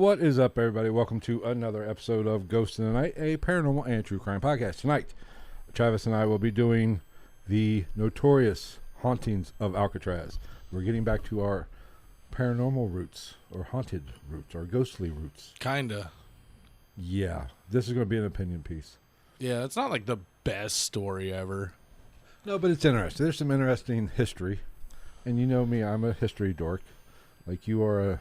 What is up, everybody? Welcome to another episode of Ghost in the Night, a paranormal and true crime podcast. Tonight, Travis and I will be doing the notorious Hauntings of Alcatraz. We're getting back to our paranormal roots, or haunted roots, or ghostly roots. Kinda. Yeah, this is going to be an opinion piece. Yeah, it's not like the best story ever. No, but it's interesting. There's some interesting history. And you know me, I'm a history dork. Like you are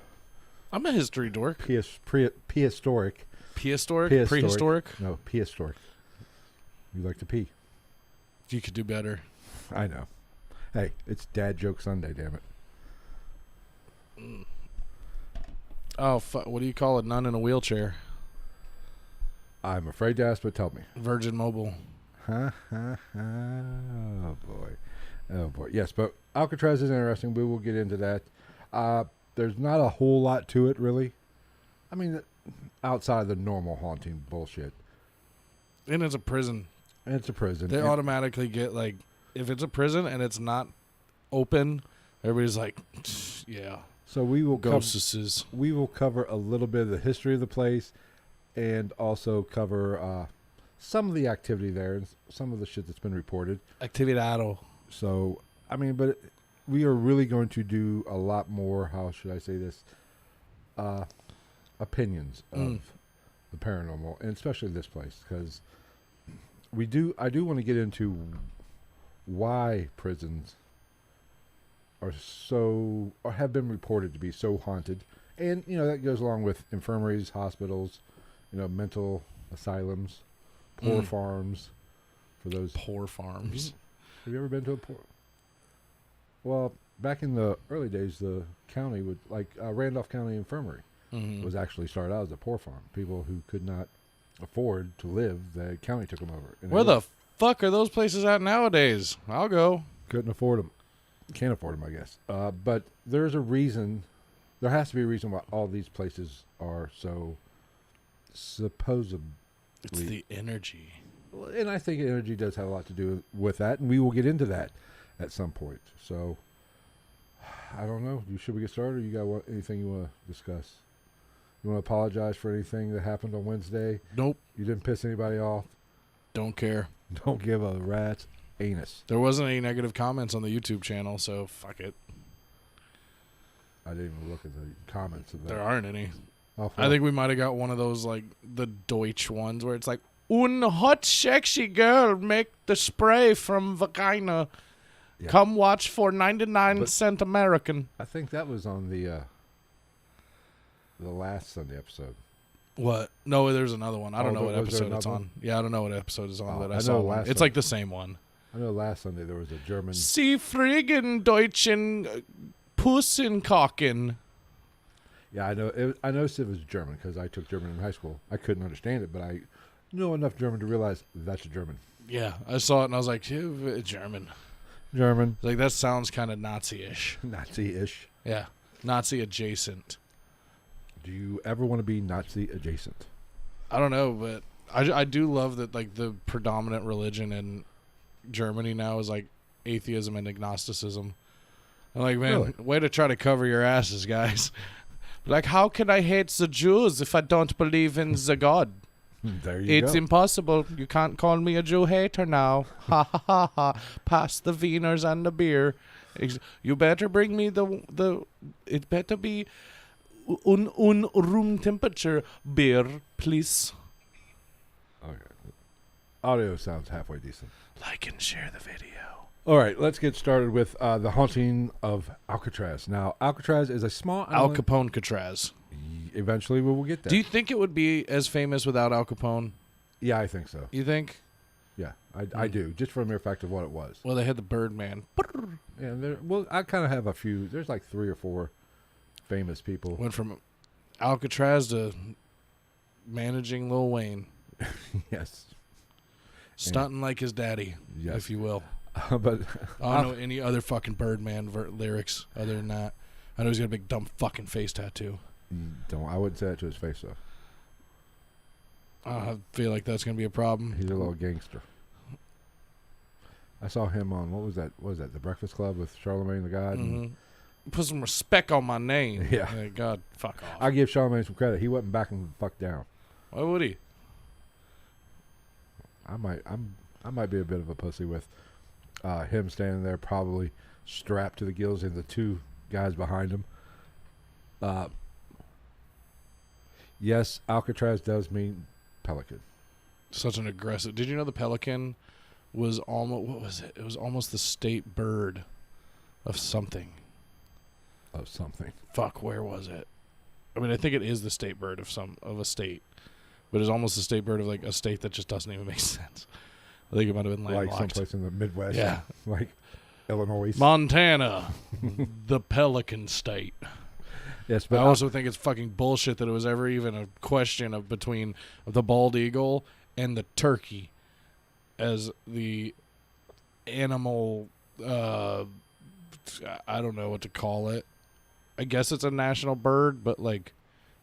I'm a history dork. prehistoric. Prehistoric? No, prehistoric. You like to pee. You could do better. I know. Hey, it's Dad Joke Sunday, damn it. Oh, what do you call a nun in a wheelchair? I'm afraid to ask, but tell me. Virgin Mobile. Oh, boy. Oh, boy. Yes, but Alcatraz is interesting. We will get into that. There's not a whole lot to it, really. I mean, outside of the normal haunting bullshit. And it's a prison. And it's a prison. They automatically get, like, if it's a prison and it's not open, everybody's like, yeah. So we will we will cover a little bit of the history of the place and also cover some of the activity there and some of the shit that's been reported. Actividado. So, I mean, but we are really going to do a lot more, how should I say this, opinions of the paranormal, and especially this place, because I do want to get into why prisons are have been reported to be so haunted. And, you know, that goes along with infirmaries, hospitals, you know, mental asylums, poor farms. For those poor farms. Have you ever been to a poor? Well, back in the early days, the county would, like Randolph County Infirmary was actually started out as a poor farm. People who could not afford to live, the county took them over. Where the fuck are those places at nowadays? I'll go. Couldn't afford them. Can't afford them, I guess. But there's a reason. There has to be a reason why all these places are so supposedly. It's the energy. And I think energy does have a lot to do with that, and we will get into that at some point. So, I don't know. Should we get started, or you got anything you want to discuss? You want to apologize for anything that happened on Wednesday? Nope. You didn't piss anybody off? Don't care. Don't give a rat's anus. There wasn't any negative comments on the YouTube channel, so fuck it. I didn't even look at the comments of that. There aren't any. Oh, I think we might have got one of those, like, the Deutsch ones where it's like, "Un hot sexy girl make the spray from vagina. Yeah. Come watch for 99-cent American." I think that was on the last Sunday episode. What? No, there's another one. I don't know what was there episode it's on. one? Yeah, I don't know what episode it's on, but I I saw know one. last It's one. like the same one. I know last Sunday there was a German... Sie frigen Deutschen Pussenkocken. Yeah, I know. I noticed it was German because I took German in high school. I couldn't understand it, but I know enough German to realize that's German. Yeah, I saw it and I was like, German. German. Like, that sounds kind of Nazi-ish. Nazi-ish. Yeah, Nazi adjacent. Do you ever want to be Nazi adjacent? I don't know, but I do love that, like, the predominant religion in Germany now is, like, atheism and agnosticism. I'm like, man, Really? Way to try to cover your asses, guys. Like, how can I hate the Jews if I don't believe in the God? There you go. It's impossible. You can't call me a Jew hater now. Ha ha ha ha. Pass the wieners and the beer. You better bring me the. It better be room temperature beer, please. Okay. Audio sounds halfway decent. Like and share the video. All right, let's get started with the Haunting of Alcatraz. Now, Alcatraz is a small island. Al Capone Catraz. Eventually, we will get there. Do you think it would be as famous without Al Capone? Yeah, I think so. You think? Yeah, I do. Just for the mere fact of what it was. Well, they had the Birdman. Yeah, well, I kind of have a few. There's like 3 or 4 famous people. Went from Alcatraz to managing Lil Wayne. Yes. Stunting like his daddy, Yes. if you will. But I don't know any other fucking Birdman lyrics other than that. I know he's got a big dumb fucking face tattoo. I wouldn't say that to his face, though. I feel like that's going to be a problem. He's a little gangster. I saw him on, what was that? The Breakfast Club with Charlemagne the God? Mm-hmm. Put some respect on my name. Yeah. Like, God, fuck off. I give Charlamagne some credit. He wasn't backing the fuck down. Why would he? I might be a bit of a pussy with him standing there, probably strapped to the gills, and the two guys behind him. Yes, Alcatraz does mean pelican. Such an aggressive. Did you know the pelican was almost, what was it? It was almost the state bird of something. Of something. Fuck, where was it? I mean, I think it is the state bird of a state, but it's almost the state bird of like a state that just doesn't even make sense. I think it might have been landlocked. Like someplace in the Midwest. Yeah. Like Illinois. Montana, the pelican state. Yes, But but I also think it's fucking bullshit that it was ever even a question of between the bald eagle and the turkey as the animal. I don't know what to call it. I guess it's a national bird, but like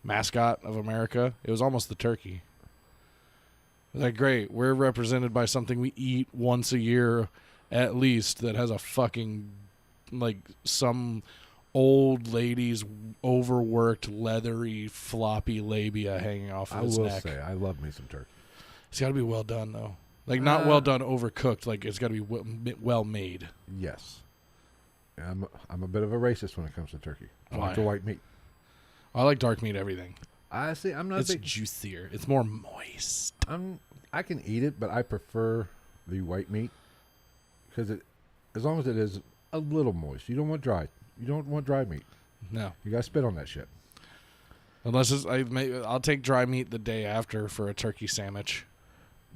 mascot of America. It was almost the turkey. Like, great, we're represented by something we eat once a year at least that has a fucking like some old lady's overworked, leathery, floppy labia hanging off of his neck. I will say, I love me some turkey. It's got to be well done, though. Like, not well done, overcooked. Like, it's got to be well made. Yes. I'm a bit of a racist when it comes to turkey. I Why? like the white meat. I like dark meat everything. I see. I'm not. It's big, juicier. It's more moist. I can eat it, but I prefer the white meat because as long as it is a little moist. You don't want dry. You don't want dry meat. No. You got to spit on that shit. Unless I'll take dry meat the day after for a turkey sandwich.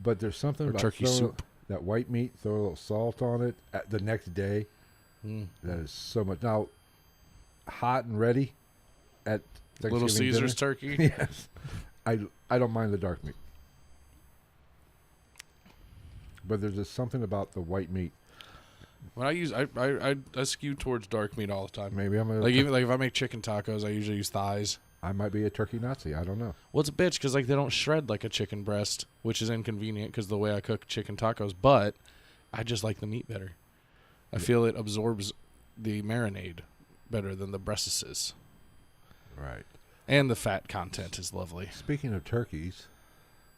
But there's something Or about turkey throwing soup. that white meat, throw a little salt on it the next day. That is so much. Now, hot and ready at Thanksgiving Little Caesar's dinner. turkey. Yes. I don't mind the dark meat. But there's just something about the white meat. When I skew towards dark meat all the time. Maybe I'm Even if I make chicken tacos, I usually use thighs. I might be a turkey Nazi. I don't know. Well, it's a bitch because like they don't shred like a chicken breast, which is inconvenient because the way I cook chicken tacos. But I just like the meat better. I feel it absorbs the marinade better than the breasts. Right. And the fat content is lovely. Speaking of turkeys,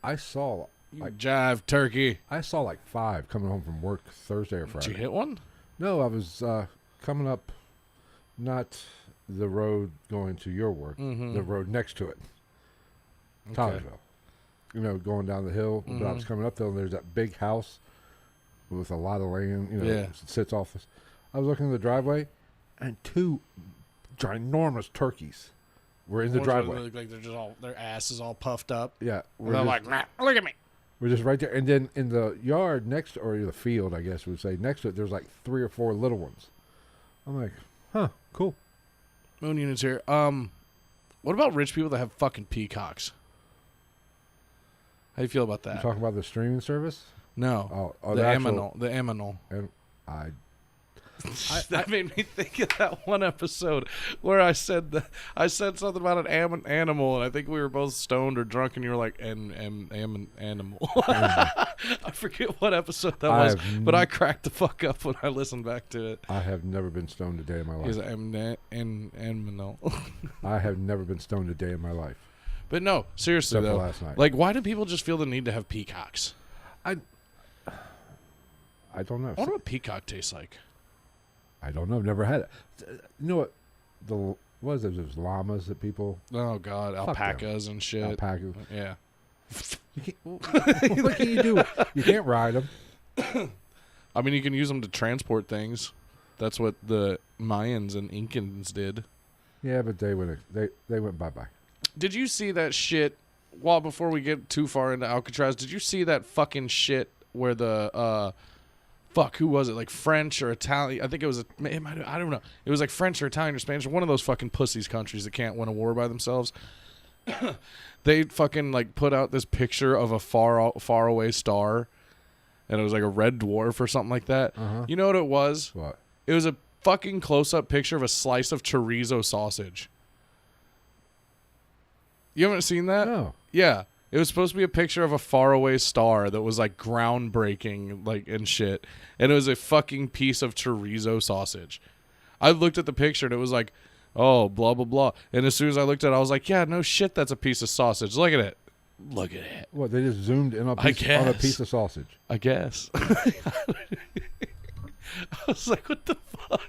I saw Jive turkey. like 5 coming home from work Thursday or Friday. Did you hit one? No, I was coming up, not the road going to your work, the road next to it, Collegeville. You know, going down the hill. But I was coming up there, and there's that big house with a lot of land. You know, Yeah. it sits off this. I was looking in the driveway, and 2 ginormous turkeys were in the driveway. Look like they're just all their ass is all puffed up. Yeah, They're like, nah, look at me. we're just right there. And then in the yard next, or the field, I guess we'd say, next to it, there's like 3 or 4 little ones. I'm like, huh, cool. Moon units here. What about rich people that have fucking peacocks? How do you feel about You that? talking about the streaming service? No. Oh, the actual- Eminal. The Eminal. And I That made me think of that one episode where I said something about an animal, and I think we were both stoned or drunk, and you were like, animal. I forget what episode that was, but I cracked the fuck up when I listened back to it. I have never been stoned a day in my life. He's animal. I have never been stoned a day in my life. But no, seriously Except for though, last night. like, why do people just feel the need to have peacocks? I don't know. I wonder what peacock tastes like. I don't know. I've never had it. You know what? What is it? There's llamas that people. Oh God, them. alpacas and shit. Alpacas. Yeah. You can't, what can you do? You can't ride them. I mean, you can use them to transport things. That's what the Mayans and Incans did. Yeah, but they went bye bye. Did you see that shit? Well, before we get too far into Alcatraz, did you see that fucking shit where the who was it? Like French or Italian? I think it was I don't know. It was like French or Italian or Spanish or one of those fucking pussies countries that can't win a war by themselves. They fucking like put out this picture of a far away star, and it was like a red dwarf or something like that. You know what it was? What? It was a fucking close-up picture of a slice of chorizo sausage. You haven't seen that? No. Yeah. It was supposed to be a picture of a faraway star that was like groundbreaking, like and shit. And it was a fucking piece of chorizo sausage. I looked at the picture and it was like, oh, blah, blah, blah. And as soon as I looked at it, I was like, yeah, no shit, that's a piece of sausage. Look at it. Look at it. What, they just zoomed in on a piece of sausage? I guess. I was like, what the fuck?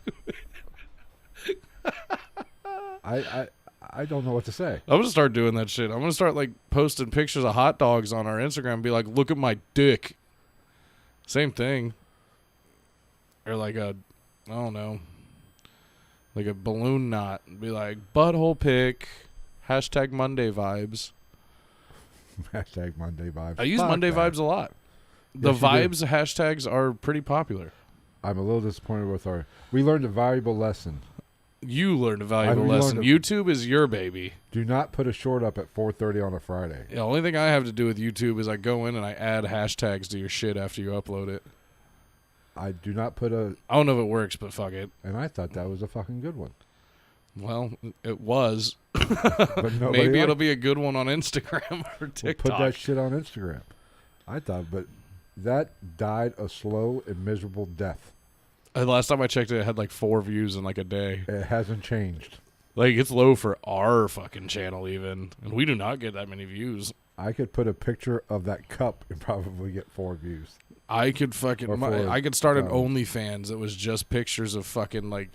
I don't know what to say. I'm going to start doing that shit. I'm going to start, like, posting pictures of hot dogs on our Instagram and be like, look at my dick. Same thing. Or like I don't know, like a balloon knot. Be like, butthole pic, hashtag Monday vibes. Hashtag Monday vibes. I use Monday vibes a lot. The vibes hashtags are pretty popular. I'm a little disappointed with we learned a valuable lesson. You learned a valuable lesson. YouTube is your baby. Do not put a short up at 4:30 on a Friday. The only thing I have to do with YouTube is I go in and I add hashtags to your shit after you upload it. I do not put I don't know if it works, but fuck it. And I thought that was a fucking good one. Well, it was. But maybe it'll be a good one on Instagram or TikTok. We'll put that shit on Instagram. I thought, but that died a slow and miserable death. Last time I checked it had like 4 views in like a day. It hasn't changed. Like, it's low for our fucking channel even. And we do not get that many views. I could put a picture of that cup and probably get 4 views. I could fucking... I could start an OnlyFans that was just pictures of fucking, like,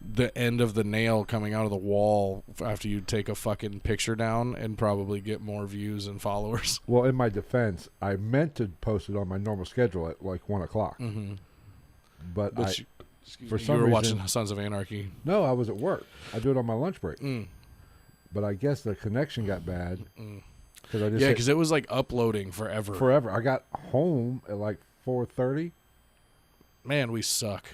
the end of the nail coming out of the wall after you take a fucking picture down and probably get more views and followers. Well, in my defense, I meant to post it on my normal schedule at like 1 o'clock. Mm-hmm. But for some reason... You were watching Sons of Anarchy. No, I was at work. I do it on my lunch break. But I guess the connection got bad. Because it was like uploading forever. I got home at like 4:30. Man, we suck.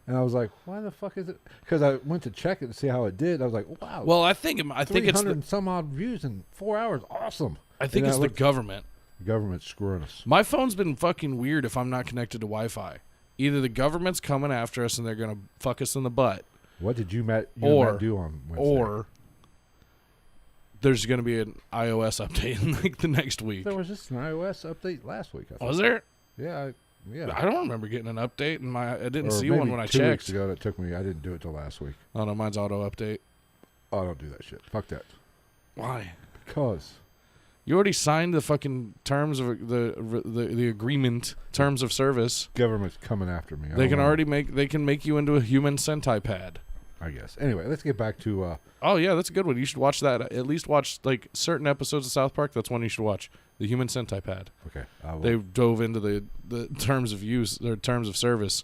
And I was like, why the fuck is it? Because I went to check it to see how it did. I was like, wow. Well, I think it's 300 and some odd views in 4 hours. Awesome. I think it's the government. The government's screwing us. My phone's been fucking weird if I'm not connected to Wi-Fi. Either the government's coming after us and they're going to fuck us in the butt. What did you and Matt do on Wednesday? Or there's going to be an iOS update in like the next week. There was just an iOS update last week. Was there? Yeah. I don't remember getting an update, and I didn't see one when I checked. 2 weeks ago that took me. I didn't do it till last week. Oh no, mine's auto update. Oh, I don't do that shit. Fuck that. Why? Because you already signed the fucking terms of the agreement, terms of service. Government's coming after me. They can make you into a human Sentai pad. I guess. Anyway, let's get back to. Oh yeah, that's a good one. You should watch that. At least watch like certain episodes of South Park. That's one you should watch. The Human Sentai Pad. Okay. They dove into the terms of use, their terms of service,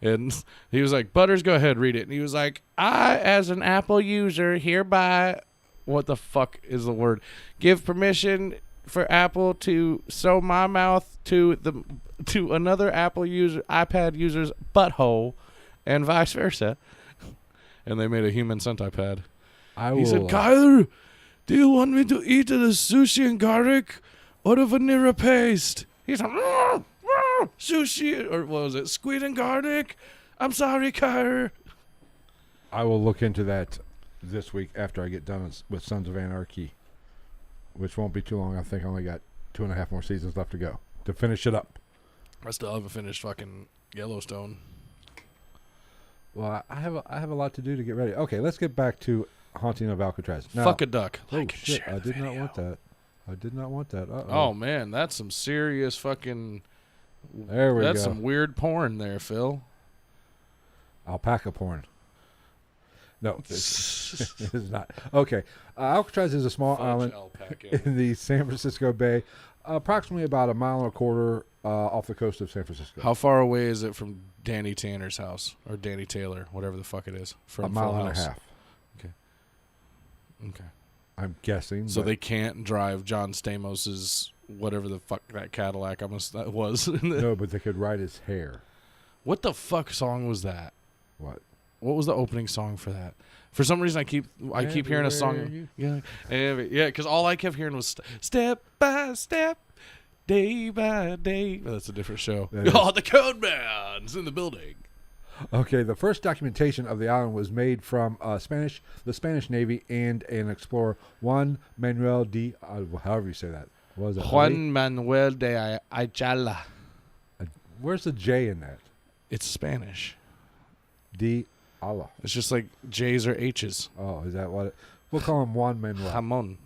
and he was like, "Butters, go ahead, read it." And he was like, "I, as an Apple user, hereby, what the fuck is the word? Give permission for Apple to sew my mouth to another Apple user, iPad user's butthole, and vice versa." And they made a Human Sentai Pad. He said, "Kyler, do you want me to eat the sushi and garlic or the vanilla paste?" He's like, "Sushi," or what was it, squid and garlic? I'm sorry, Kyler. I will look into that this week after I get done with Sons of Anarchy, which won't be too long. I think I only got 2.5 more seasons left to go to finish it up. I still haven't finished fucking Yellowstone. Well, I have a lot to do to get ready. Okay, let's get back to Haunting of Alcatraz. Now, fuck a duck. Shit, I did not want that. I did not want that. Uh-oh. Oh, man, that's some serious fucking... There we go. That's some weird porn there, Phil. Alpaca porn. No, it's not. Okay, Alcatraz is a small island in the San Francisco Bay, approximately about 1.25 miles off the coast of San Francisco. How far away is it from Danny Tanner's house, or Danny Taylor, whatever the fuck it is? From 1.5 miles. Okay. I'm guessing. So they can't drive John Stamos's whatever the fuck that Cadillac that was. No, but they could ride his hair. What the fuck song was that? What? What was the opening song for that? For some reason, I keep hearing a song. Yeah, because all I kept hearing was step by step, day by day. Oh, that's a different show. The Code Man's in the building. Okay, the first documentation of the island was made from the Spanish Navy and an explorer, Juan Manuel de, however you say that. What was it? Juan Manuel de Ayala. Where's the J in that? It's Spanish. De Allah. It's just like J's or H's. Oh, is that what it... We'll call him Juan Manuel. Jamon.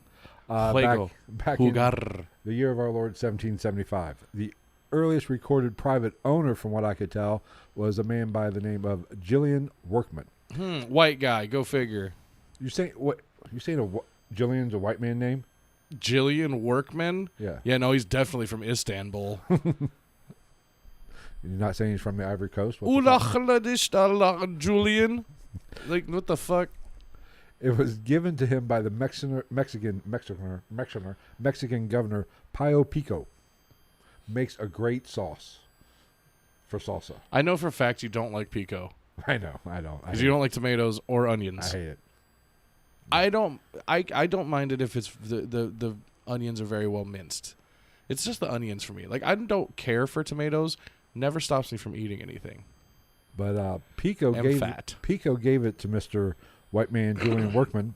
Back in Jugar. the year of our Lord, 1775. The earliest recorded private owner, from what I could tell, was a man by the name of Jillian Workman. White guy. Go figure. You saying what? You saying Jillian's a white man name? Jillian Workman? Yeah. Yeah, no, he's definitely from Istanbul. You're not saying he's from the Ivory Coast? What the fuck? Julian? Like, what the fuck? It was given to him by the Mexican governor Pio Pico. Makes a great sauce for salsa. I know for a fact you don't like pico. I know, I don't. Because you don't like tomatoes or onions. I hate it. I don't mind it if it's the onions are very well minced. It's just the onions for me. Like, I don't care for tomatoes. Never stops me from eating anything. But Pico gave it to Mr. White Man Julian Workman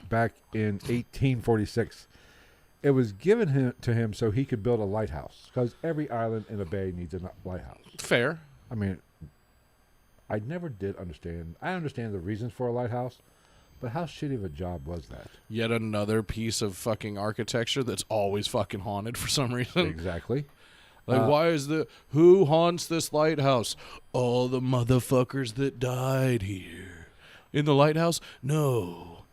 back in 1846. It was given to him so he could build a lighthouse, because every island in a bay needs a lighthouse. Fair. I mean, I never did understand. I understand the reasons for a lighthouse, but how shitty of a job was that? Yet another piece of fucking architecture that's always fucking haunted for some reason. Exactly. Like, why is who haunts this lighthouse? All the motherfuckers that died here. In the lighthouse? No.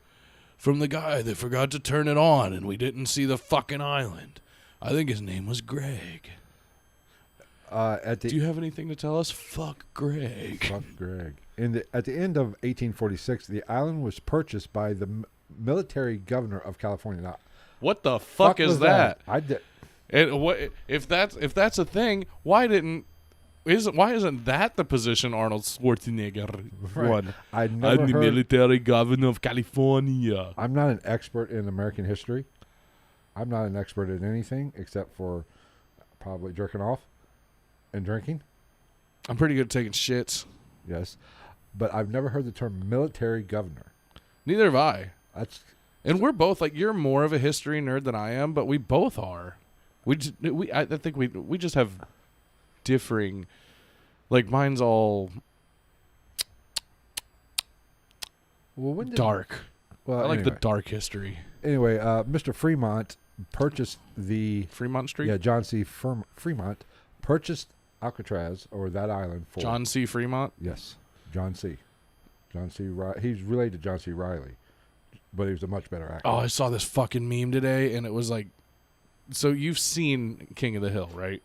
From the guy that forgot to turn it on and we didn't see the fucking island. I think his name was Greg. Do you have anything to tell us? Fuck Greg. Fuck Greg. At the end of 1846, the island was purchased by the military governor of California. Now, what the fuck is that? I did. And what if that's a thing? Why isn't that the position Arnold Schwarzenegger won? I'm the military governor of California. I'm not an expert in American history. I'm not an expert in anything except for probably jerking off and drinking. I'm pretty good at taking shits. Yes, but I've never heard the term military governor. Neither have I. And we're both like, you're more of a history nerd than I am, but we both are. I think we just have differing, like, mine's all dark. Well, I like the dark history. Anyway, Mr. Fremont purchased the Fremont Street. Yeah, John C. Fremont purchased Alcatraz, or that island, for John C. Fremont. Yes, John C. He's related to John C. Riley, but he was a much better actor. Oh, I saw this fucking meme today, and it was like, so you've seen King of the Hill, right?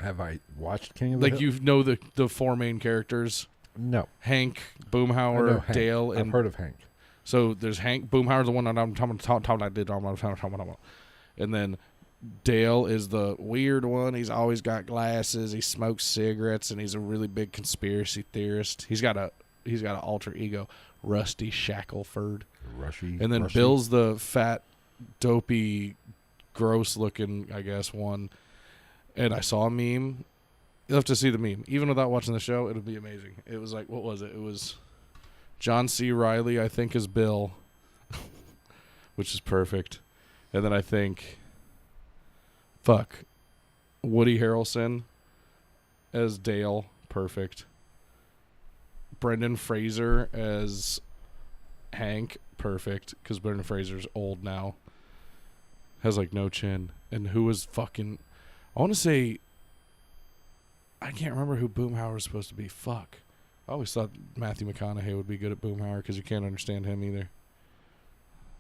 Have I watched King of the Hill? Like, you know the four main characters? No. Hank, Boomhauer, Dale, and... I've heard of Hank. So there's Hank, Boomhauer, the one I'm talking about. And then Dale is the weird one. He's always got glasses. He smokes cigarettes, and he's a really big conspiracy theorist. He's got an alter ego, Rusty Shackelford. And then Bill's the fat, dopey, gross-looking, I guess, one. And I saw a meme. You'll have to see the meme. Even without watching the show, it'll be amazing. It was like, what was it? It was John C. Riley, I think, is Bill, which is perfect. And then I think, Woody Harrelson as Dale, perfect. Brendan Fraser as Hank, perfect, because Brendan Fraser's old now. Has, like, no chin. And who was fucking... I want to say... I can't remember who Boomhauer was supposed to be. Fuck. I always thought Matthew McConaughey would be good at Boomhauer because you can't understand him either.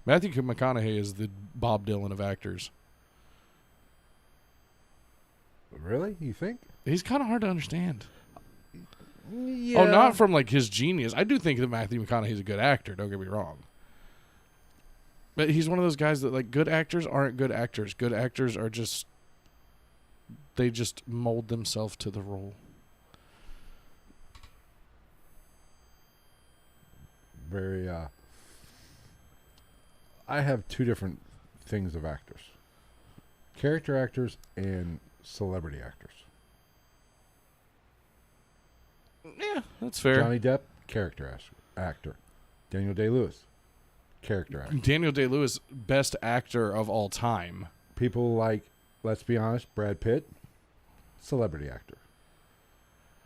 Matthew McConaughey is the Bob Dylan of actors. Really? You think? He's kind of hard to understand. Yeah. Oh, not from, like, his genius. I do think that Matthew McConaughey is a good actor. Don't get me wrong. But he's one of those guys that, like, good actors aren't good actors. Good actors are just... They just mold themselves to the role. Very, I have two different things of actors. Character actors and celebrity actors. Yeah, that's fair. Johnny Depp, character actor. Daniel Day-Lewis, character actor. Daniel Day-Lewis, best actor of all time. People like, let's be honest, Brad Pitt, celebrity actor.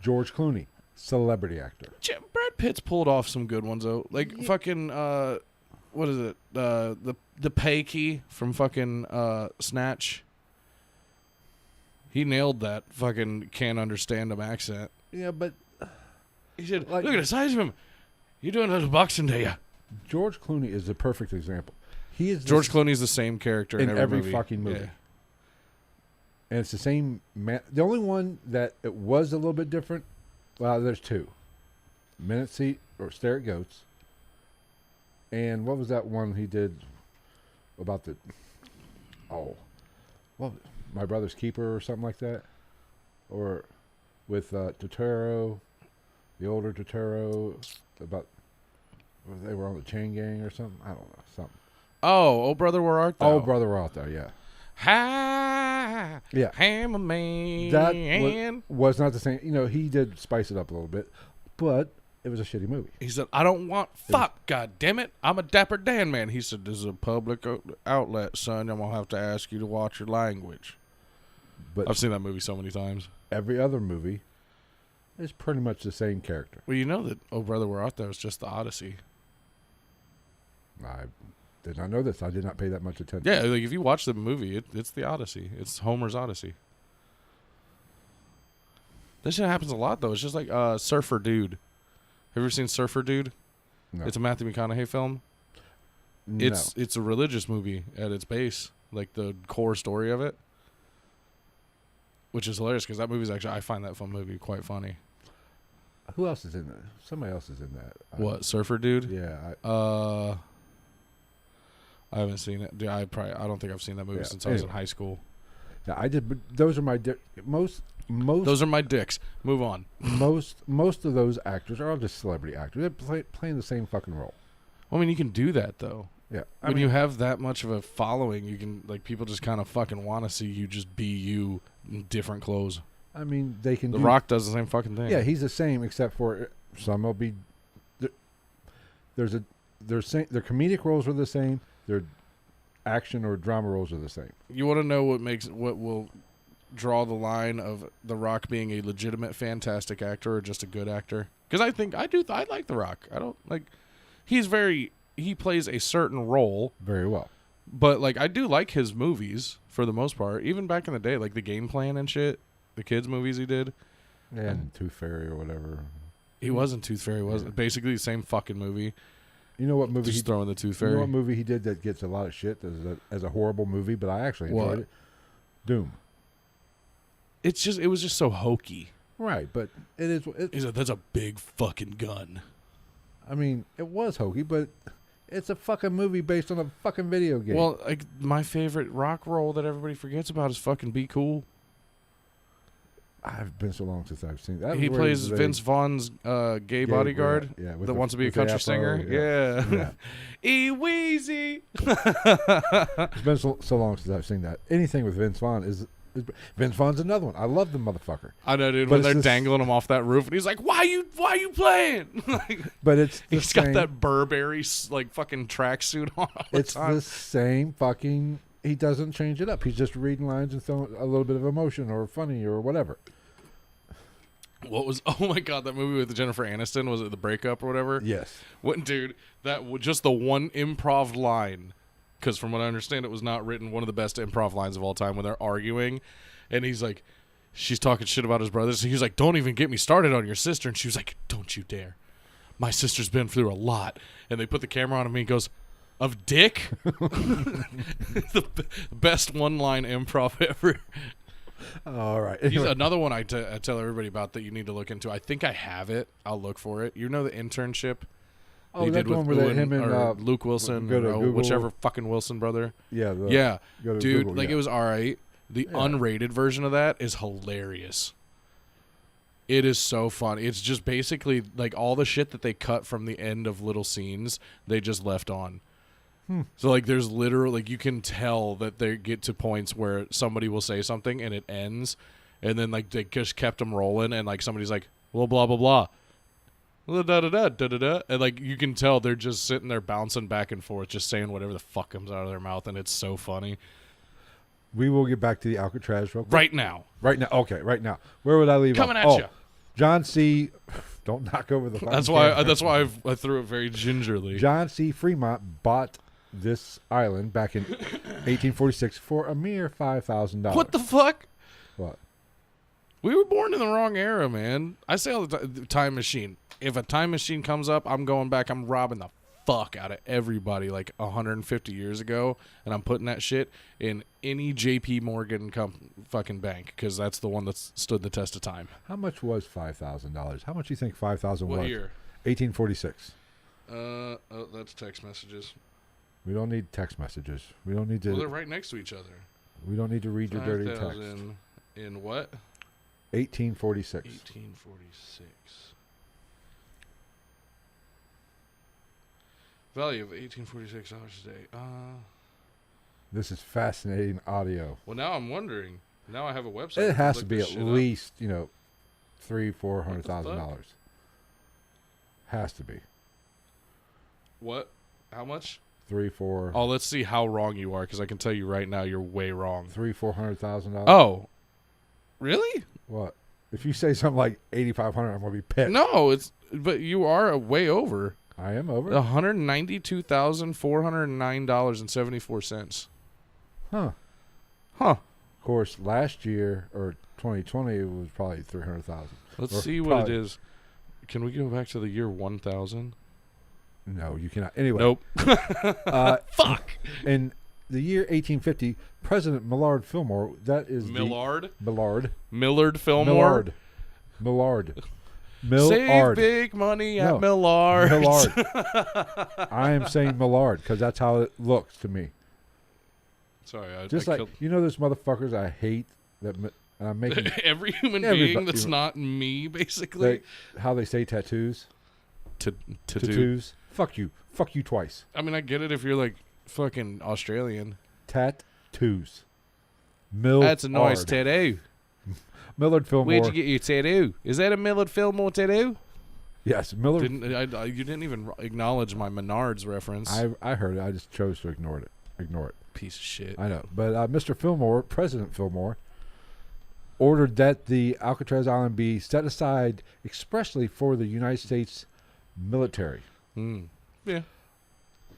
George Clooney, celebrity actor. Brad Pitt's pulled off some good ones though. Like fucking what is it? The Paiky from fucking Snatch. He nailed that fucking can't understand him accent. Yeah, but He said, "Look at the size of him. You're doing a little boxing, do you?" George Clooney is a perfect example. He is George Clooney's the same character in every movie. fucking movie. Yeah. And it's the same man. The only one that it was a little bit different, well, there's two. Minute Seat or Stare at Goats. And what was that one he did about the... Oh. What? My Brother's Keeper or something like that? Or with Totoro, the older Totoro, about... They were on the Chain Gang or something? I don't know. Something. Oh Brother, Where Art Thou? Oh, Brother, Where Art Thou, yeah. Hi, Yeah. Hammer Man. That was not the same. You know, he did spice it up a little bit, but it was a shitty movie. He said, "I don't want fuck, God damn it. I'm a Dapper Dan man." He said, "This is a public outlet, son. I'm going to have to ask you to watch your language." But I've seen that movie so many times. every other movie is pretty much the same character. Well, you know that Oh Brother, Where Art Thou is just the Odyssey. I did not know this. I did not pay that much attention. Yeah, like if you watch the movie, it's the Odyssey. It's Homer's Odyssey. This shit happens a lot, though. It's just like Surfer Dude. Have you ever seen Surfer Dude? No. It's a Matthew McConaughey film. No. It's a religious movie at its base, like the core story of it, which is hilarious because that movie's actually, I find that fun movie quite funny. Who else is in that? Somebody else is in that. What, Surfer Dude? Yeah. I haven't seen it. Dude, I don't think I've seen that movie since I was in high school. Yeah, I did. But those are my most. Those are my dicks. Move on. Most of those actors are all just celebrity actors. They're playing the same fucking role. Well, I mean, you can do that though. Yeah. When you have that much of a following, you can, like, people just kind of fucking want to see you just be you in different clothes. I mean, they can. The Rock does the same fucking thing. Yeah, he's the same, except for some will be. Their comedic roles are the same. Their action or drama roles are the same. You want to know what will draw the line of The Rock being a legitimate fantastic actor or just a good actor? Because I like The Rock. I don't like. He plays a certain role Very well. but like I do like his movies for the most part. Even back in the day, like the Game Plan and shit, the kids movies he did. Yeah, and Tooth Fairy or whatever. He wasn't Tooth Fairy, was it? Basically the same fucking movie. You know what movie Just throwing the Tooth Fairy. You know what movie he did that gets a lot of shit as a horrible movie, but I actually enjoyed it? Doom. It was just so hokey. Right, but it is. He said, "That's a big fucking gun." I mean, it was hokey, but it's a fucking movie based on a fucking video game. Well, like my favorite Rock role that everybody forgets about is fucking Be Cool. I've been so long since I've seen that. He plays Vince Vaughn's gay bodyguard that wants to be a country singer. Yeah. E-Weezy. It's been so long since I've seen that. Anything with Vince Vaughn is Vince Vaughn's another one. I love the motherfucker. I know, dude. But when they're dangling him off that roof, and he's like, "Why you playing?" But it's he's got that Burberry like fucking tracksuit on all the time. It's the same fucking. He doesn't change it up. He's just reading lines and throwing a little bit of emotion or funny or whatever. What was? Oh my god, that movie with Jennifer Aniston, was it The Breakup or whatever? Yes. What, dude? That just the one improv line, because from what I understand, it was not written. One of the best improv lines of all time when they're arguing, and he's like, she's talking shit about his brothers. So he's like, "Don't even get me started on your sister," and she was like, "Don't you dare! My sister's been through a lot." And they put the camera on him, and he goes, "Of dick?" The best one-line improv ever. All right. He's another one I tell everybody about that you need to look into. I think I have it. I'll look for it. You know the Internship? Oh, he that's did with one where him and Luke Wilson, go to or Google. whichever fucking Wilson brother. Yeah. Yeah. Go to Dude, Google, like yeah. it was all right. The unrated version of that is hilarious. It is so fun. It's just basically like all the shit that they cut from the end of little scenes, they just left on. So like there's literally, like you can tell that they get to points where somebody will say something and it ends, and then like they just kept them rolling, and like somebody's like, well, blah blah blah, da da da da da da, and like you can tell they're just sitting there bouncing back and forth, just saying whatever the fuck comes out of their mouth, and it's so funny. We will get back to the Alcatraz real quick. Right now. Right now. Okay, right now. Where would I leave Coming off? at you. John C. Don't knock over the fucking That's why. camera. That's why I threw it very gingerly. John C. Fremont bought this island back in 1846 for a mere $5,000. What the fuck? What? We were born in the wrong era, man. I say all the time machine. If a time machine comes up, I'm going back. I'm robbing the fuck out of everybody like 150 years ago, and I'm putting that shit in any J.P. Morgan fucking bank, because that's the one that's stood the test of time. How much was $5,000? How much do you think $5,000 was? What year? 1846. Oh, that's text messages. We don't need text messages. We don't need to. Well, they're right next to each other. We don't need to read your dirty text. 5,000 in what? 1846. 1846. Value of $1846 today. This is fascinating audio. Well, now I'm wondering. Now I have a website. It has to Look be this at shit up. least, $300,000-$400,000. fuck? Has to be What? How much? 3-4. Oh, let's see how wrong you are, because I can tell you right now you're way wrong. $300,000-$400,000. Oh, really? What? If you say something like 8,500, I'm gonna be pissed. No, but you are way over. I am over. $192,409.74. Huh. Huh. Of course, last year or 2020 it was probably 300,000. Let's Or see what probably- it is. Can we go back to the year 1000? No, you cannot. Anyway. Nope. Fuck. In the year 1850, President Millard Fillmore, that is Millard? Millard. Millard Fillmore? Millard. Save Millard. big money at No. Millard. Millard. I am saying Millard because that's how it looks to me. Sorry, Just I like, killed those motherfuckers I hate that, and I'm making every human Everybody- being that's not me, basically. how they say tattoos. To do. Tattoos. Fuck you. Fuck you twice. I mean, I get it if you're like fucking Australian. Tattoos. Millard. That's a nice tattoo. Millard Fillmore. Where'd you get your tattoo? Is that a Millard Fillmore tattoo? Yes, Millard. You didn't even acknowledge my Menards reference. I heard it. I just chose to ignore it. Piece of shit. I know. But Mr. Fillmore, President Fillmore, ordered that the Alcatraz Island be set aside expressly for the United States military. Yeah.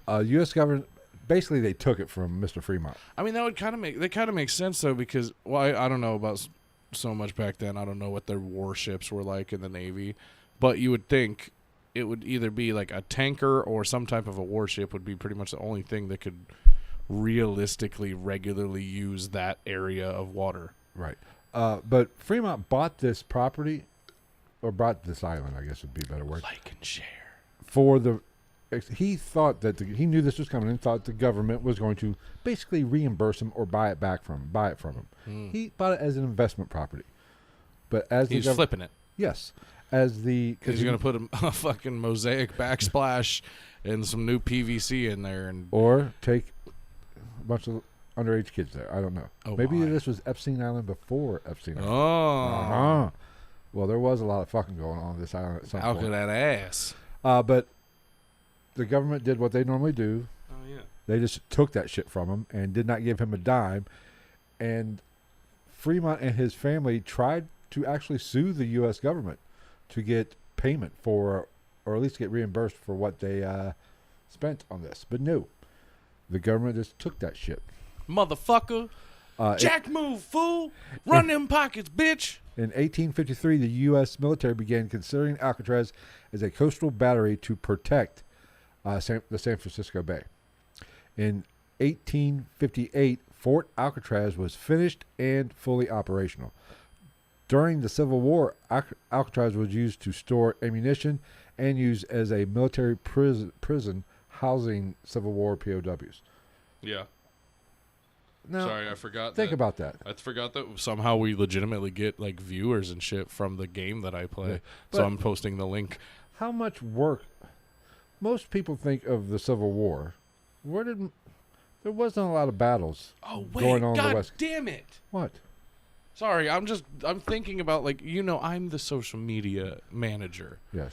U.S. government, basically they took it from Mr. Fremont. I mean, that kind of makes sense though, because I don't know about so much back then. I don't know what their warships were like in the Navy, but you would think it would either be like a tanker or some type of a warship would be pretty much the only thing that could realistically regularly use that area of water. Right. But Fremont bought this property, or bought this island, I guess would be a better word. Like and share. For the, he thought that he knew this was coming and thought the government was going to basically reimburse him or buy it from him. He bought it as an investment property. But as He's flipping it. Yes. As the, Because he's going to put a fucking mosaic backsplash and some new PVC in there. Or take a bunch of underage kids there. I don't know. Oh, Maybe my. this was Epstein Island before Epstein Island. Oh. Uh-huh. Well, there was a lot of fucking going on this island at some Out point. of that ass. But the government did what they normally do. Oh, yeah. They just took that shit from him and did not give him a dime. And Fremont and his family tried to actually sue the U.S. government to get payment for, or at least get reimbursed for what they spent on this. But no, the government just took that shit. Motherfucker. Jack move, fool. Run them pockets, bitch. In 1853, the U.S. military began considering Alcatraz as a coastal battery to protect the San Francisco Bay. In 1858, Fort Alcatraz was finished and fully operational. During the Civil War, Alcatraz was used to store ammunition and used as a military prison housing Civil War POWs. Yeah. Now, Sorry, I forgot. think about that. I forgot that somehow we legitimately get like viewers and shit from the game that I play. Yeah. So But- I'm posting the link. How much work? Most people think of the Civil War. There wasn't a lot of battles Oh going on in the God West. damn it! What? Sorry, I'm thinking about I'm the social media manager. Yes.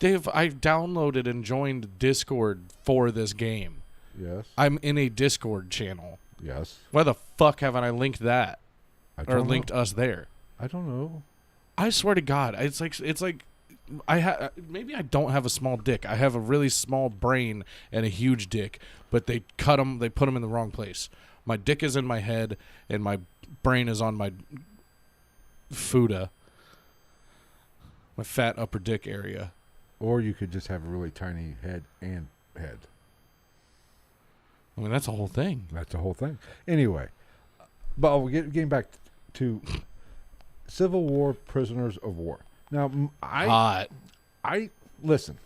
I've downloaded and joined Discord for this game. Yes. I'm in a Discord channel. Yes. Why the fuck haven't I linked that I or don't know. linked us there? I don't know. I swear to God, it's like maybe I don't have a small dick. I have a really small brain and a huge dick, but they cut them. They put them in the wrong place. My dick is in my head, and my brain is on my fuda, my fat upper dick area. Or you could just have a really tiny head and head. I mean, that's a whole thing. That's the whole thing. Anyway, but getting back to Civil War prisoners of war. Now, I listen.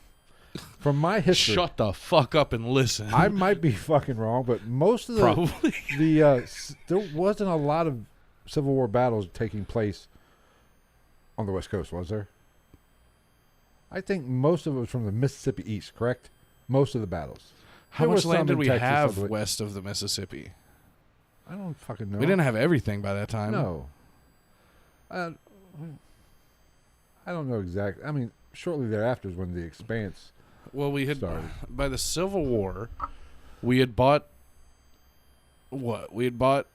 From my history, Shut the fuck up and listen. I might be fucking wrong, but most of the Probably. there wasn't a lot of Civil War battles taking place on the West Coast, was there? I think most of it was from the Mississippi East, correct? Most of the battles. How There much was some land did in we Texas, have but west of the Mississippi? I don't fucking know. We didn't have everything by that time. No. I don't know exactly. I mean, shortly thereafter is when the Expanse Well, we had started. by the Civil War, we had bought what? We had bought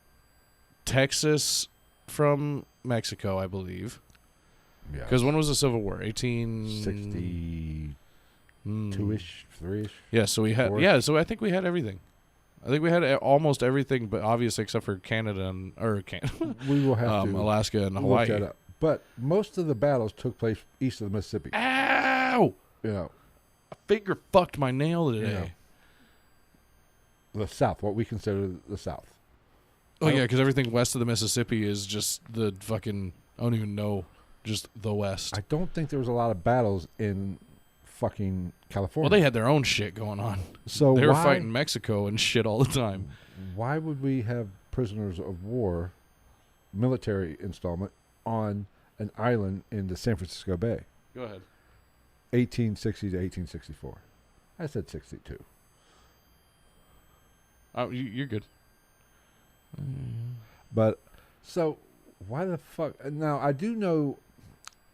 Texas from Mexico, I believe. Yeah. Because when was the Civil War? 1862-ish, 62-ish, 3-ish. Yeah, so we had. Four. Yeah, so I think we had everything. I think we had almost everything, but obviously except for Canada and We will have to Alaska and look Hawaii. that up. But most of the battles took place east of the Mississippi. Ow! You know, I finger fucked my nail today. know. The South, what we consider the South. Oh yeah, because everything west of the Mississippi is just the fucking. I don't even know. Just the West. I don't think there was a lot of battles in fucking California. Well, they had their own shit going on. So They were why, fighting Mexico and shit all the time. Why would we have prisoners of war, military installment, on an island in the San Francisco Bay? Go ahead. 1860 to 1864. I said 62. Oh, you're good. But, so, why the fuck? Now, I do know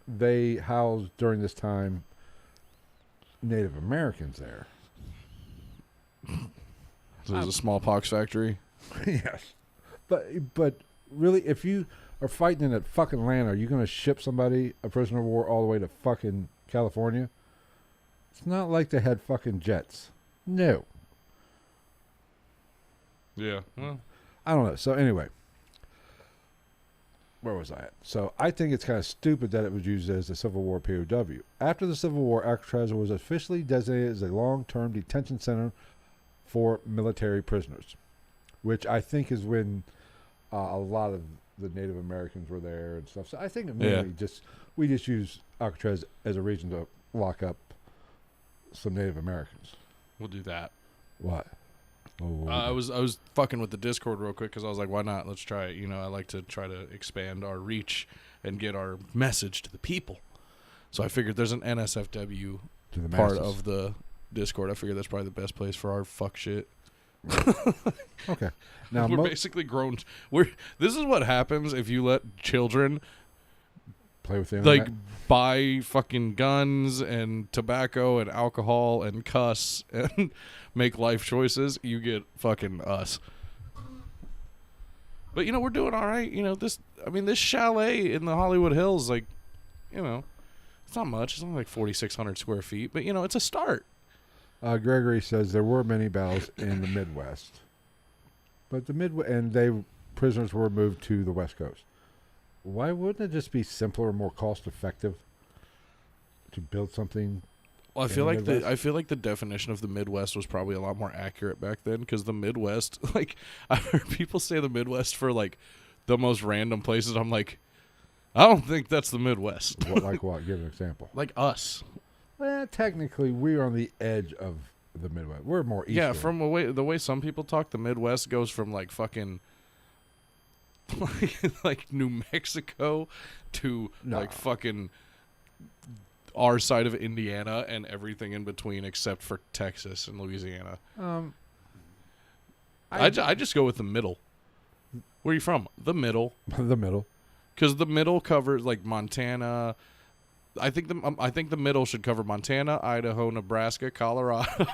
they housed, during this time, Native Americans there. So there's a smallpox factory. Yes. But really, if you are fighting in that fucking land, are you going to ship somebody, a prisoner of war, all the way to fucking California? It's not like they had fucking jets. No. Yeah. Well, I don't know. So anyway, where was I at? So I think it's kind of stupid that it was used as a Civil War POW. After the Civil War, Alcatraz was officially designated as a long-term detention center for military prisoners, which I think is when a lot of the Native Americans were there and stuff. So I think it mainly we just use Alcatraz as a reason to lock up some Native Americans. we'll do that. What? Oh, I was fucking with the Discord real quick because I was like, why not? Let's try it. You know, I like to try to expand our reach and get our message to the people. So I figured there's an NSFW to the part masses. of the Discord. I figured that's probably the best place for our fuck shit. Okay. Now We're basically grown. This is what happens if you let children play with the internet. like buy fucking guns and tobacco and alcohol and cuss and make life choices. You get fucking us. But you know, we're doing all right. You know, this chalet in the Hollywood Hills, like, you know, it's not much. It's only like 4,600 square feet, but you know, it's a start. Gregory says there were many battles in the Midwest, but prisoners were moved to the West Coast. Why wouldn't it just be simpler and more cost effective to build something? Well, I in feel the like Midwest? I feel like the definition of the Midwest was probably a lot more accurate back then, because the Midwest, like, I've heard people say the Midwest for like the most random places. I'm like, I don't think that's the Midwest. Like what? Give an example. Like us. Well, technically, we are on the edge of the Midwest. We're more eastern. Yeah, from the way some people talk, the Midwest goes from like fucking like New Mexico to like fucking our side of Indiana and everything in between except for Texas and Louisiana. I just go with the middle. Where are you from? The middle. the middle. Because the middle covers like Montana. I think the middle should cover Montana, Idaho, Nebraska, Colorado,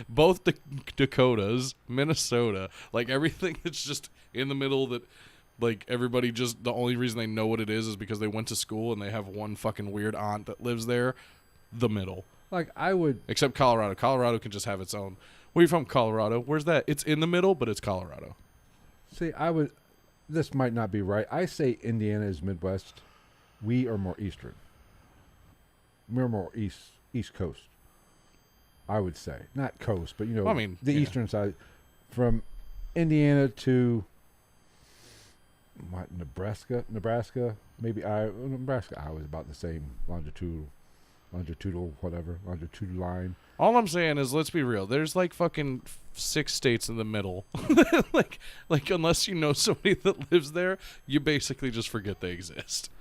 both the Dakotas, Minnesota, like everything that's just in the middle that Like, everybody just, the only reason they know what it is because they went to school and they have one fucking weird aunt that lives there. The middle. Like, I would... Except Colorado. Colorado can just have its own. Where are you from, Colorado? Where's that? It's in the middle, but it's Colorado. See, I would... This might not be right. I say Indiana is Midwest. We are more Eastern. We're more East Coast. I would say. Not coast, but, you know, Well, I mean, the yeah. eastern side. From Indiana to... What, Nebraska, maybe Nebraska, Iowa is about the same longitudinal, whatever, longitude line. All I'm saying is, let's be real. There's like fucking 6 states in the middle. like unless you know somebody that lives there, you basically just forget they exist.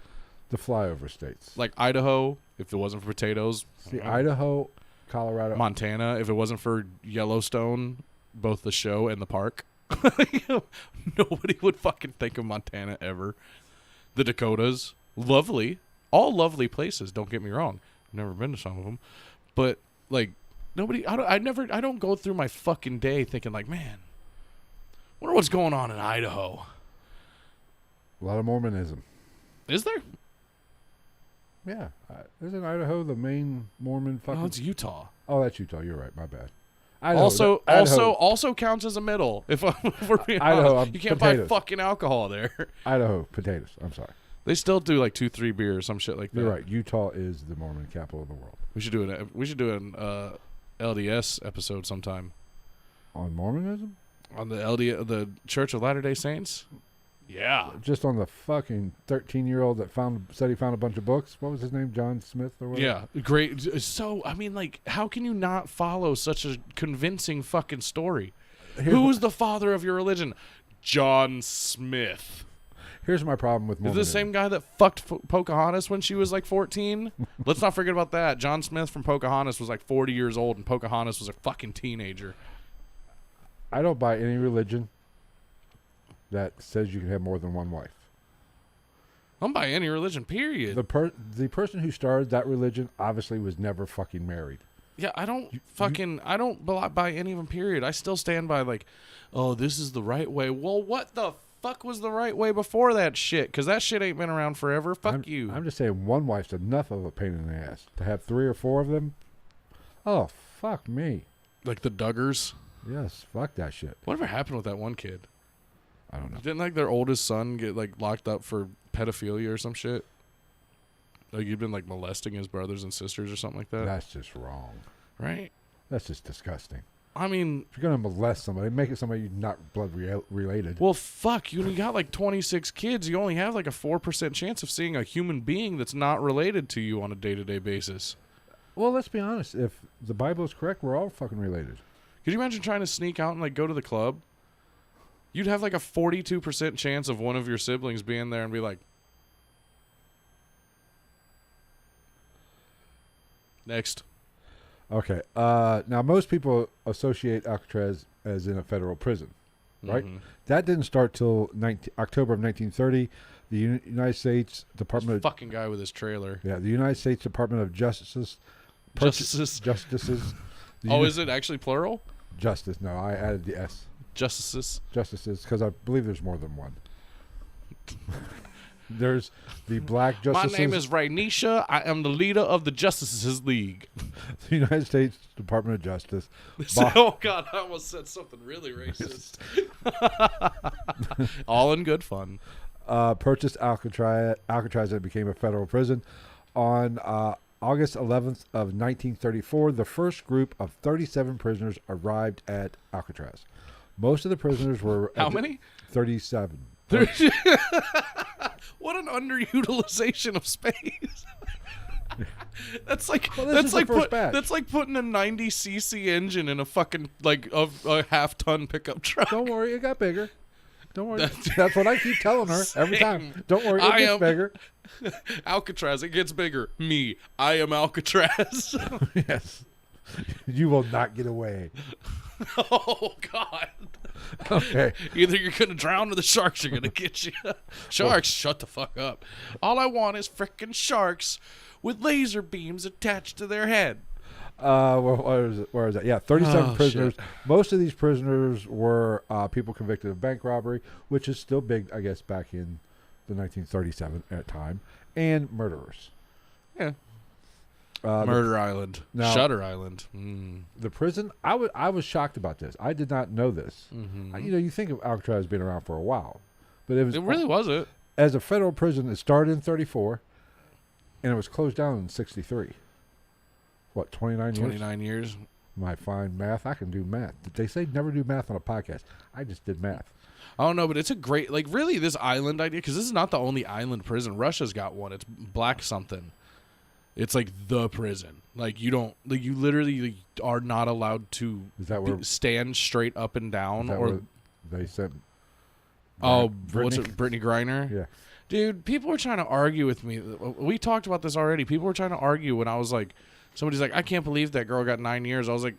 The flyover states. Like Idaho, if it wasn't for potatoes. See, Idaho, Colorado. Montana, if it wasn't for Yellowstone, both the show and the park. Nobody would fucking think of Montana ever. The Dakotas, lovely, all lovely places. Don't get me wrong. I've never been to some of them, but like nobody. I don't go through my fucking day thinking like, man, wonder what's going on in Idaho. A lot of Mormonism. Is there? Yeah, isn't Idaho the main Mormon fucking? Oh, it's Utah. Oh, that's Utah. You're right. My bad. Idaho, Also counts as a middle. If we're being Idaho, honest. You can't potatoes. buy fucking alcohol there. Idaho potatoes. I'm sorry. They still do like 2-3 beers, some shit like that. You're right. Utah is the Mormon capital of the world. We should do an LDS episode sometime On Mormonism? on the Church of Latter-day Saints. Yeah. Just on the fucking 13-year-old that said he found a bunch of books. What was his name? John Smith or whatever? Yeah. Great. So, I mean, like, how can you not follow such a convincing fucking story? Who's the father of your religion? John Smith. Here's my problem with Is Mormonism. the same guy that fucked Pocahontas when she was like 14? Let's not forget about that. John Smith from Pocahontas was like 40 years old, and Pocahontas was a fucking teenager. I don't buy any religion that says you can have more than one wife. I don't buy any religion, period. The person who started that religion obviously was never fucking married. Yeah, I don't buy any of them, period. I still stand by, like, oh, this is the right way. Well, what the fuck was the right way before that shit? Because that shit ain't been around forever. Fuck you. I'm just saying one wife's enough of a pain in the ass. To have 3 or 4 of them, oh, fuck me. Like the Duggars. Yes, fuck that shit. Whatever happened with that one kid? I don't know. Didn't, like, their oldest son get, like, locked up for pedophilia or some shit? Like, he'd been, like, molesting his brothers and sisters or something like that? That's just wrong. Right? That's just disgusting. I mean... If you're going to molest somebody, make it somebody not blood related. Well, fuck. You only got, like, 26 kids. You only have, like, a 4% chance of seeing a human being that's not related to you on a day-to-day basis. Well, let's be honest. If the Bible is correct, we're all fucking related. Could you imagine trying to sneak out and, like, go to the club? You'd have, like, a 42% chance of one of your siblings being there and be like, next. Okay. Now, most people associate Alcatraz as in a federal prison, right? Mm-hmm. That didn't start till October of 1930. The United States Department of Fucking guy with his trailer. the United States Department of Justices. Justices. Is it actually plural? Justice. No, I added the S. Justices. Justices, because I believe there's more than one. There's the Black Justices. My name is Rainisha. I am the leader of the Justices League. The United States Department of Justice. Oh, God, I almost said something really racist. All in good fun. Purchased Alcatraz and it became a federal prison. On August 11th of 1934, the first group of 37 prisoners arrived at Alcatraz. Most of the prisoners were... How many? 37. What an underutilization of space. That's like That's like putting a 90cc engine in a fucking like a half-ton pickup truck. Don't worry, it got bigger. Don't worry. That's what I keep telling her every time. Don't worry, it gets bigger. Alcatraz, it gets bigger. Me, I am Alcatraz. Yes. You will not get away. Oh, God. Okay. Either you're going to drown or the sharks are going to get you. Sharks, shut the fuck up. All I want is frickin' sharks with laser beams attached to their head. Where is it? Yeah, 37 Oh, prisoners. shit. Most of these prisoners were people convicted of bank robbery, which is still big, I guess, back in the 1937 at time, and murderers. Yeah. Uh, the, Murder Island. now- Shutter Island. Mm. the prison, I was shocked about this. I did not know this. Mm-hmm. You think of Alcatraz being around for a while, but it was It really wasn't. as a federal prison. It started in 34, and it was closed down in 63. What, 29 years? 29 years. My fine math. I can do math. They say never do math on a podcast. I just did math. I don't know, but it's a great, like, really, this island idea, because this is not the only island prison. Russia's got one. It's Black something. It's like the prison. Like, you don't, like, you literally like, are not allowed to Is that where, stand straight up and is down. that Or, where they sent? oh, Brittany? what's it, Brittany Griner? Yeah. Dude, people were trying to argue with me. We talked about this already. People were trying to argue when I was like, somebody's like, I can't believe that girl got 9 years. I was like,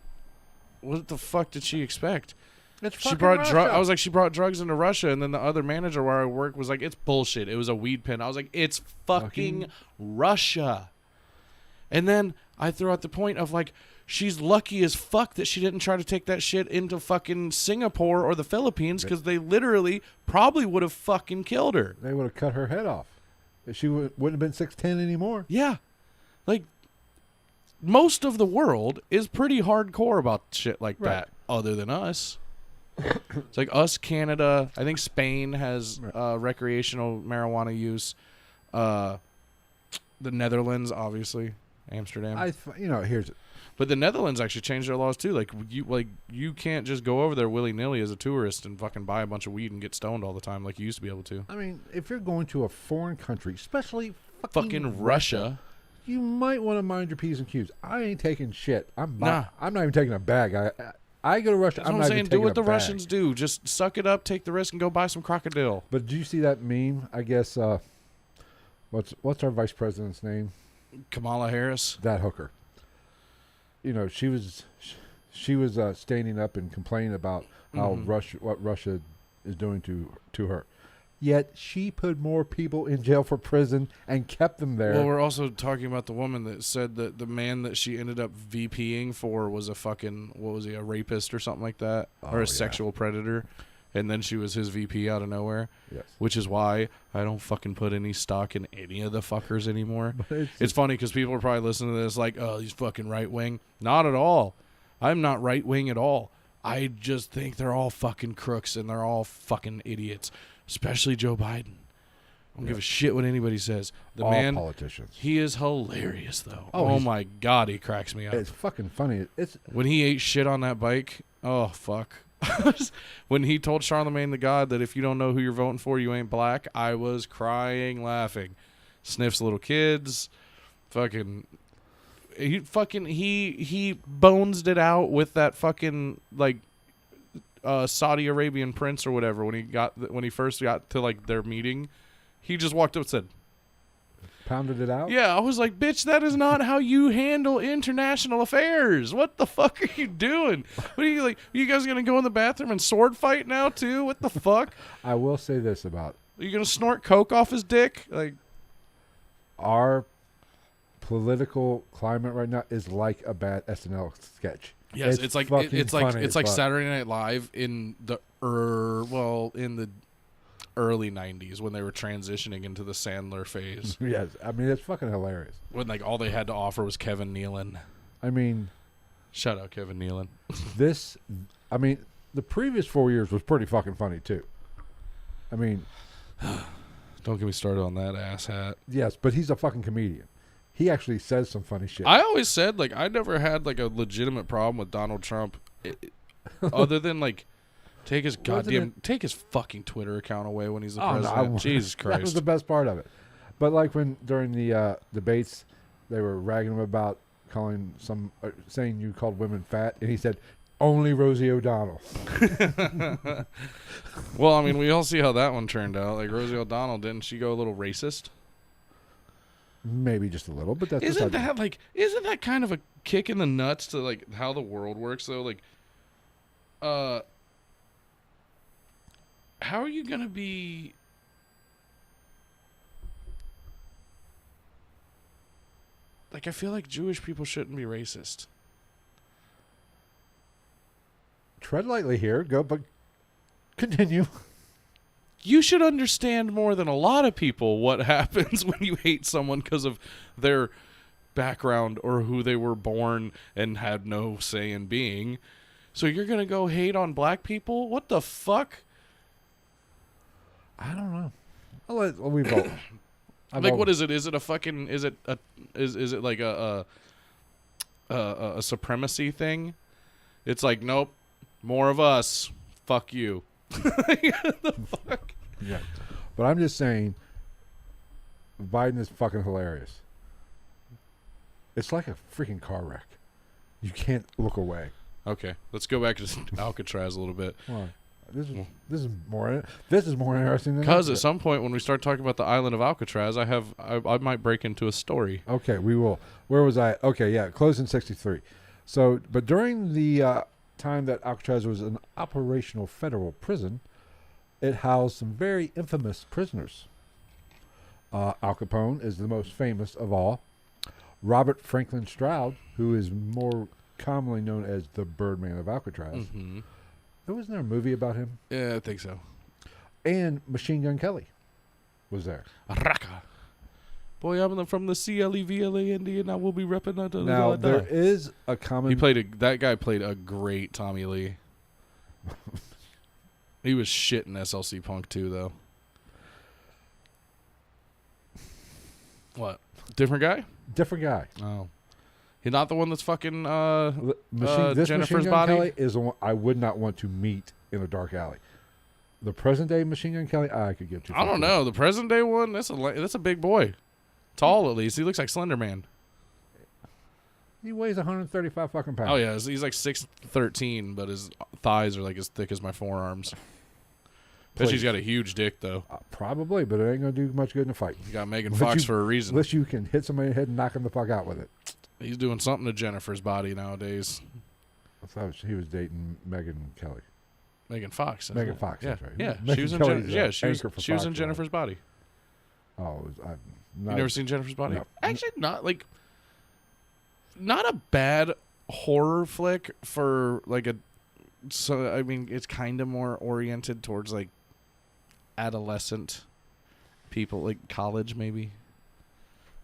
what the fuck did she expect? It's She fucking brought Russia. I was like, she brought drugs into Russia, and then the other manager where I work was like, it's bullshit. It was a weed pen. I was like, it's fucking Russia. And then I threw out the point of like, she's lucky as fuck that she didn't try to take that shit into fucking Singapore or the Philippines, because they literally probably would have fucking killed her. They would have cut her head off. She wouldn't have been 6'10" anymore. Yeah. Like, most of the world is pretty hardcore about shit like Right. that, other than us. It's like us, Canada. I think Spain has recreational marijuana use. The Netherlands, obviously. Amsterdam. Here's But the Netherlands actually changed their laws too. Like you can't just go over there willy nilly as a tourist and fucking buy a bunch of weed and get stoned all the time like you used to be able to. I mean, if you're going to a foreign country, especially Fucking Russia. you might want to mind your P's and Q's. I ain't taking shit. I'm Nah. not even taking a bag. I go to Russia. That's I'm what I'm not saying. even Do taking what a the bag. Russians do. Just suck it up, take the risk, and go buy some crocodile. But did you see that meme? I guess what's our vice president's name? Kamala Harris. That hooker. She was standing up and complaining about how what Russia is doing to her. Yet she put more people in jail for prison and kept them there. Well, we're also talking about the woman that said that the man that she ended up VPing for was a fucking, what was he, a rapist or something like that? Or Oh, a yeah. sexual predator. And then she was his VP out of nowhere. Yes. Which is why I don't fucking put any stock in any of the fuckers anymore. But It's funny because people are probably listening to this like, oh, he's fucking right wing. Not at all. I'm not right wing at all. I just think they're all fucking crooks and they're all fucking idiots. Especially Joe Biden. I don't give a shit what anybody says. The all man, politicians. he is hilarious though. Oh, Oh he's- my god, he cracks me up. It's fucking funny. It's When he ate shit on that bike, oh fuck. When he told Charlemagne the God that if you don't know who you're voting for, you ain't black, I was crying, laughing. Sniffs little kids. He bonesed it out with that fucking like Saudi Arabian prince or whatever when he first got to like their meeting. He just walked up and said, pounded it out. yeah, I was like, bitch, that is not how you handle international affairs. What the fuck are you doing? What are you like? Are you guys gonna go in the bathroom and sword fight now too? What the fuck? I will say this about Are you gonna snort coke off his dick? Like, our political climate right now is like a bad SNL sketch. yes, it's like fucking it's like funny it's as like fuck. Saturday Night Live in the early 90s when they were transitioning into the Sandler phase Yes, I mean it's fucking hilarious. when like all they had to offer was Kevin Nealon. I mean Shout out Kevin Nealon. the previous 4 years was pretty fucking funny too. I mean, Don't get me started on that asshat. yes, but he's a fucking comedian. He actually says some funny shit. I always said like I never had like a legitimate problem with Donald Trump, other than like take his fucking Twitter account away when he's the president. Jesus Christ, That was the best part of it. But like when during the debates, they were ragging him about saying you called women fat, and he said only Rosie O'Donnell. Well, I mean, we all see how that one turned out. Like Rosie O'Donnell, didn't she go a little racist? Maybe just a little, but that's Isn't beside the- isn't that kind of a kick in the nuts to like how the world works though? Like, how are you gonna be? Like, I feel like Jewish people shouldn't be racist. tread lightly here. But continue. You should understand more than a lot of people what happens when you hate someone because of their background or who they were born and had no say in being. So you're going to go hate on black people? What the fuck? I don't know. We vote. Like, what is it? Is it a fucking? Is it like a supremacy thing? It's like, nope, more of us. Fuck you. The fuck? Yeah, but I'm just saying, Biden is fucking hilarious. It's like a freaking car wreck. You can't look away. Okay, let's go back to Alcatraz a little bit. Why? This is more interesting than Because at some point when we start talking about the island of Alcatraz, I might break into a story. Okay, we will. Where was I? Okay, yeah, closed in '63. So, but during the time that Alcatraz was an operational federal prison, it housed some very infamous prisoners. Al Capone is the most famous of all. Robert Franklin Stroud, who is more commonly known as the Birdman of Alcatraz. Mm-hmm. Wasn't there a movie about him? Yeah, I think so. And Machine Gun Kelly was there. Raka. Boy, I'm from the CLEVLA Indian. I will be repping that. Now, there is a common... That guy played a great Tommy Lee. He was shit in SLC Punk too, though. What? Different guy? Different guy. Oh. He's not the one that's fucking this Jennifer's Machine Gun body? Kelly is the one I would not want to meet in a dark alley. The present day Machine Gun Kelly, I could give two. I don't know. The present day one, that's a big boy. Tall, at least. He looks like Slender Man. He weighs 135 fucking pounds. Oh, yeah. He's like 6'13", but his thighs are like as thick as my forearms. Bet he's got a huge dick, though. Probably, but it ain't going to do much good in a fight. You got Megan Fox for a reason. Unless you can hit somebody in the head and knock him the fuck out with it. He's doing something to Jennifer's body nowadays. I thought he was dating Megan Kelly. Megan Fox. Megan Fox, yeah. that's right. Yeah, Megan she was Kelly's in Jennifer's body. Oh, You never seen Jennifer's Body? No. Actually, not a bad horror flick for like a. So I mean, it's kind of more oriented towards like adolescent people, like college maybe.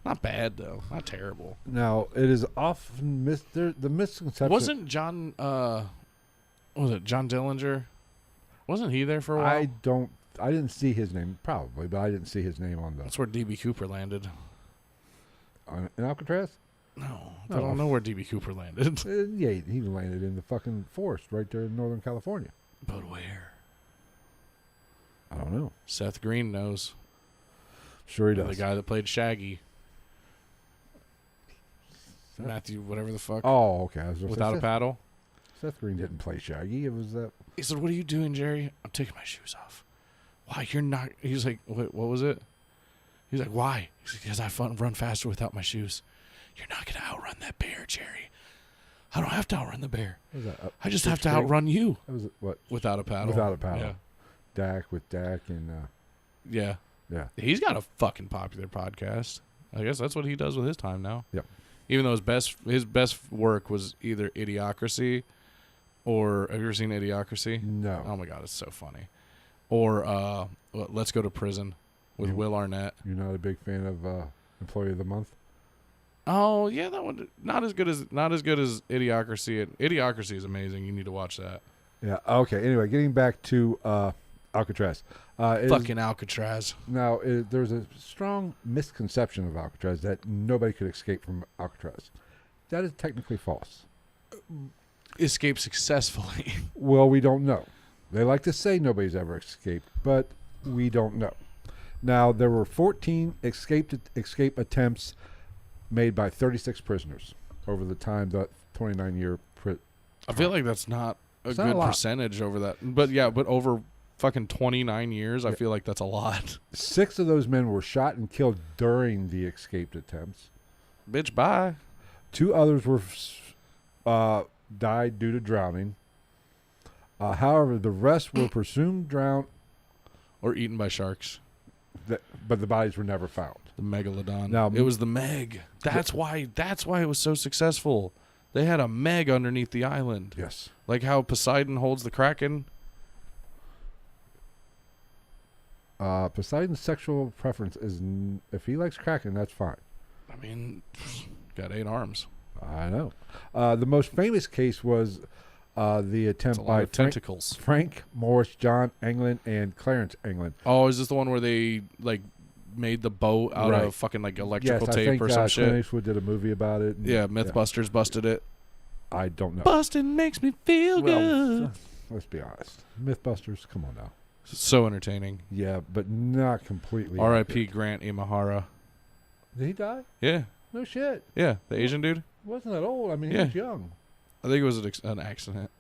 Not bad though, not terrible. Now it is often the misconception. Wasn't John? Was it John Dillinger? Wasn't he there for a while? I didn't see his name, probably, but I didn't see his name on That's where DB Cooper landed. in Alcatraz. No, I don't know where DB Cooper landed. Yeah, he landed in the fucking forest right there in Northern California. But where? I don't know. Seth Green knows. Sure he does. The guy that played Shaggy. Matthew, whatever the fuck. Oh, okay. Without a paddle. Seth Green didn't play Shaggy. It was that. He said, "What are you doing, Jerry? I'm taking my shoes off." Why? You're not. He's like, what was it? He's like, why? He's like, because I run faster without my shoes. You're not going to outrun that bear, Jerry. I don't have to outrun the bear. I just have to outrun you. That was what? Without a paddle. Without a paddle. Yeah. Dak and. Yeah. Yeah. He's got a fucking popular podcast. I guess that's what he does with his time now. Yeah. Even though his best work was either Idiocracy or have you ever seen Idiocracy? No. Oh my god, it's so funny. Or Let's Go to Prison with Will Arnett. You're not a big fan of Employee of the Month? Oh yeah, that one not as good as Idiocracy. Idiocracy is amazing. You need to watch that. Yeah. Okay. Anyway, getting back to Alcatraz. Fucking Alcatraz. Now, there's a strong misconception of Alcatraz that nobody could escape from Alcatraz. That is technically false. Escape successfully. Well, we don't know. They like to say nobody's ever escaped, but we don't know. Now, there were 14 escape attempts made by 36 prisoners over the time, that 29-year. I feel like that's not a good percentage over that. But yeah, but over fucking 29 years, I feel like that's a lot. 6 of those men were shot and killed during the escaped attempts. Bitch, bye. 2 others were died due to drowning. However, the rest were presumed drowned or eaten by sharks. But the bodies were never found. The megalodon. Now, it was the Meg. That's why it was so successful. They had a Meg underneath the island. Yes. Like how Poseidon holds the Kraken. Poseidon's sexual preference is if he likes Kraken, that's fine. I mean, got 8 arms. I know. The most famous case was the attempt by tentacles. Frank Morris, John England, and Clarence England. Oh, is this the one where they like made the boat out of fucking like electrical tape or some shit? Clint Eastwood did a movie about it. Yeah, Mythbusters busted it. I don't know. Busting makes me feel good. Let's be honest. Mythbusters, come on now. So entertaining. Yeah, but not completely. R.I.P. Grant Imahara. Did he die? Yeah. No shit. Yeah, the Asian dude. Wasn't that old? I mean, he was young. I think it was an accident.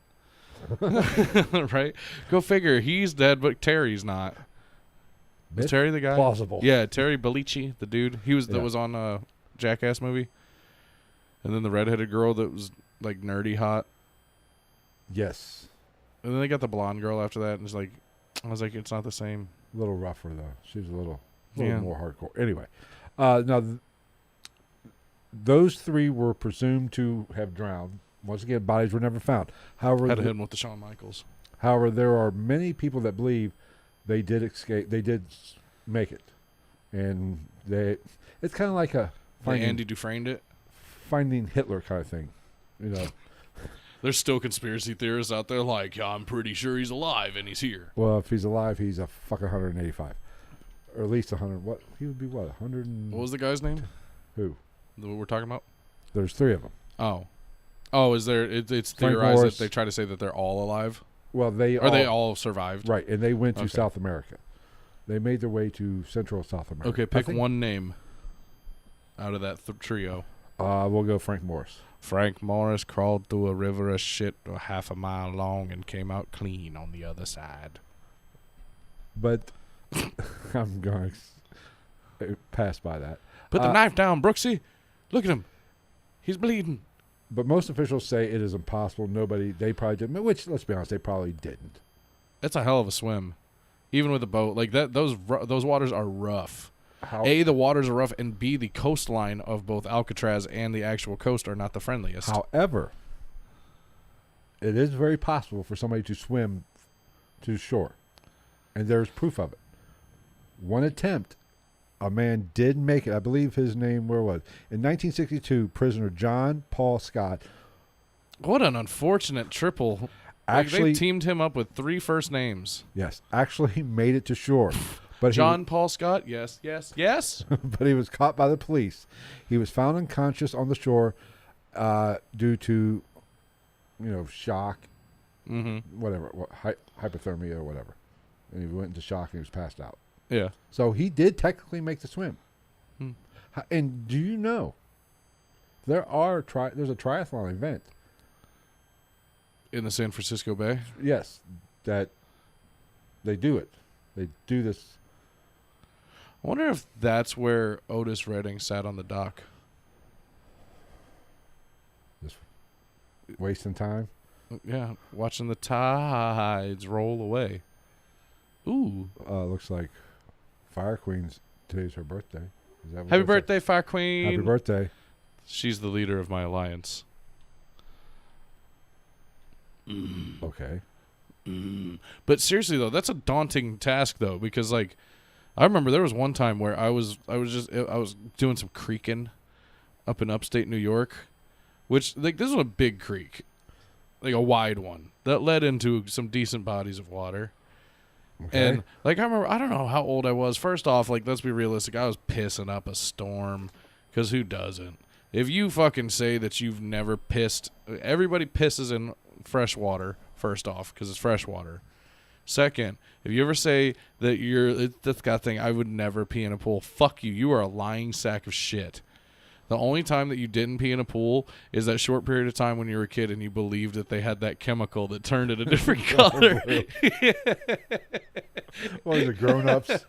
Right? Go figure. He's dead, but Terry's not. Is Terry the guy? Plausible. Yeah, Terry Bellici, the dude. He was that was on a Jackass movie. And then the redheaded girl that was like nerdy hot. Yes. And then they got the blonde girl after that, and it's like, I was like, it's not the same. A little rougher though. She was a little Yeah. more hardcore. Anyway, now those 3 were presumed to have drowned. Once again, bodies were never found. However, Had to hit him with the Shawn Michaels. However, there are many people that believe they did escape. They did make it, and it's kind of like a Andy Dufresne it. Finding Hitler kind of thing, you know. There's still conspiracy theorists out there like, I'm pretty sure he's alive and he's here. Well, if he's alive, he's a fucking 185, or at least 100. What he would be? What 100? What was the guy's name? Who? That we're talking about? There's 3 of them. Oh, is there? It's theorized that they try to say that they're all alive. Well, they all survived, right? And they went to South America. They made their way to Central South America. Okay, pick one name out of that trio. We'll go Frank Morris. Frank Morris crawled through a river of shit half a mile long and came out clean on the other side. But I'm going to pass by that. Put the knife down, Brooksy. Look at him. He's bleeding. But most officials say it is impossible. They probably didn't. Which, let's be honest, they probably didn't. It's a hell of a swim, even with a boat like that. Those waters are rough. A, the waters are rough, and B, the coastline of both Alcatraz and the actual coast are not the friendliest. However, it is very possible for somebody to swim to shore, and there's proof of it. One attempt, a man did make it. I believe his name, where was it? In 1962, prisoner John Paul Scott. What an unfortunate triple. They teamed him up with 3 first names. Yes, actually made it to shore. But John Paul Scott, yes. But he was caught by the police. He was found unconscious on the shore due to, shock, whatever, hypothermia or whatever. And he went into shock and he was passed out. Yeah. So he did technically make the swim. And do you know, there's a triathlon event in the San Francisco Bay? Yes, that they do it. They do this. I wonder if that's where Otis Redding sat on the dock. Just wasting time? Yeah, watching the tides roll away. Ooh. Looks like Fire Queen's, today's her birthday. Is that what Happy birthday, Fire Queen. Happy birthday. She's the leader of my alliance. Okay. But seriously though, that's a daunting task though, because like I remember there was one time where I was doing some creeking up in upstate New York, which like this was a big creek, like a wide one that led into some decent bodies of water. Okay. And like I remember, I don't know how old I was. First off, like let's be realistic, I was pissing up a storm, because who doesn't? If you fucking say that you've never pissed, everybody pisses in fresh water. First off, because it's fresh water. Second, if you ever say that that's got thing, I would never pee in a pool. Fuck you. You are a lying sack of shit. The only time that you didn't pee in a pool is that short period of time when you were a kid and you believed that they had that chemical that turned it a different color. What is it, grown-ups?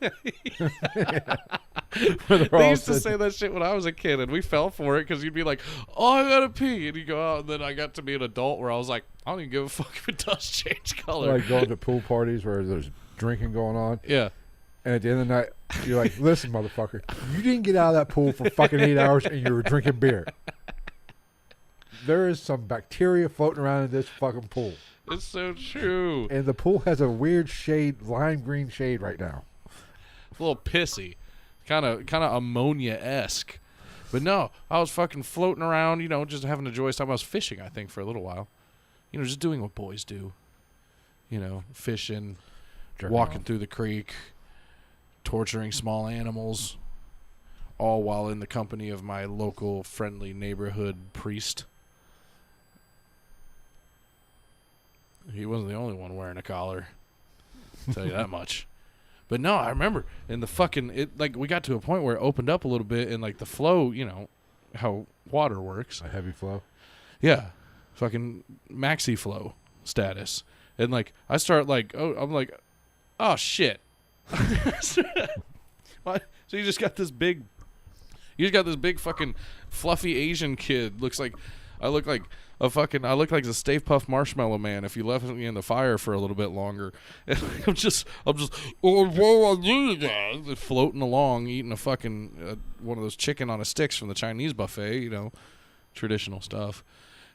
They used to say that shit when I was a kid, and we fell for it because you'd be like, oh, I gotta pee. And you go out, and then I got to be an adult where I was like, I don't even give a fuck if it does change color. Like going to pool parties where there's drinking going on. Yeah. And at the end of the night, you're like, listen, motherfucker, you didn't get out of that pool for fucking 8 hours and you were drinking beer. there is some bacteria floating around in this fucking pool. It's so true. And the pool has a weird shade, lime green shade right now. It's a little pissy. Kind of ammonia-esque. But no, I was fucking floating around, just having a joyous time. I was fishing, I think, for a little while. Just doing what boys do. Fishing, walking through the creek, torturing small animals, all while in the company of my local friendly neighborhood priest. He wasn't the only one wearing a collar. I'll tell you that much. But no, I remember in the fucking we got to a point where it opened up a little bit and the flow, how water works. A heavy flow. Yeah, fucking maxi flow status, and I start oh shit. What? So you just got this big fucking fluffy Asian kid. I look like the Stay Puft Marshmallow Man if you left me in the fire for a little bit longer. And I'm just floating along, eating a fucking one of those chicken on a sticks from the Chinese buffet, traditional stuff.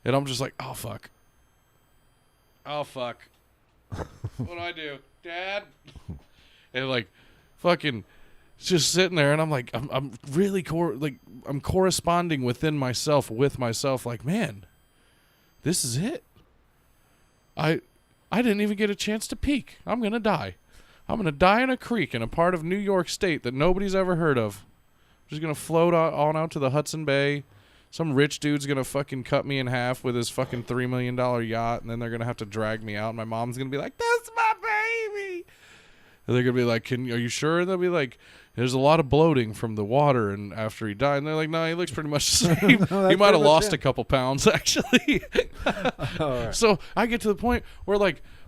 And I'm just like, oh fuck. What do I do, Dad? And fucking just sitting there, and I'm like, I'm really I'm corresponding within myself with myself, man, this is it. I didn't even get a chance to peek. I'm gonna die. I'm gonna die in a creek in a part of New York State that nobody's ever heard of. I'm just gonna float on out to the Hudson Bay. Some rich dude's gonna fucking cut me in half with his fucking $3 million yacht, and then they're gonna have to drag me out. And my mom's gonna be like, "That's my baby." And they're gonna be like, "Are you sure?" And they'll be like, "There's a lot of bloating from the water, and after he died." And they're like, "No, he looks pretty much the same. No, he might have lost a couple pounds, actually." Right. So I get to the point where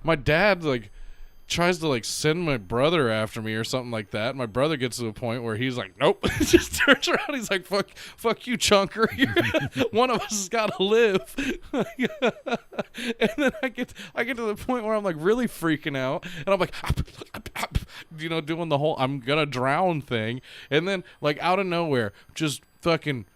my dad tries to send my brother after me or something like that. My brother gets to the point where he's like, "Nope." Just turns around. He's like, fuck you, chunker. One of us has got to live. And then I get to the point where I'm really freaking out, and I'm like, doing the whole "I'm gonna drown" thing, and then out of nowhere, just fucking.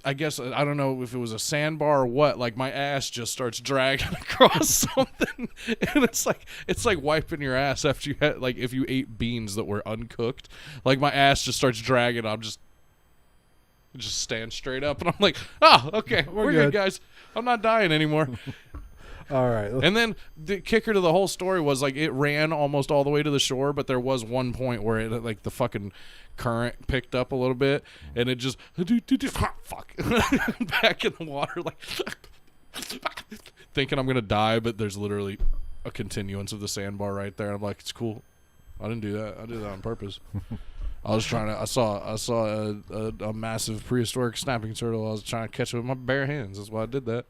I guess, I don't know if it was a sandbar or what, my ass just starts dragging across something, and it's like wiping your ass after you had, if you ate beans that were uncooked. My ass just starts dragging. I'm just stand straight up, and I'm like, oh, okay, we're good, guys. I'm not dying anymore. All right. And then the kicker to the whole story was it ran almost all the way to the shore, but there was one point where it the fucking current picked up a little bit, and it just fuck back in the water, thinking I'm gonna die, but there's literally a continuance of the sandbar right there. I'm like, it's cool. I didn't do that. I did that on purpose. I was trying to. I saw a massive prehistoric snapping turtle. I was trying to catch it with my bare hands. That's why I did that.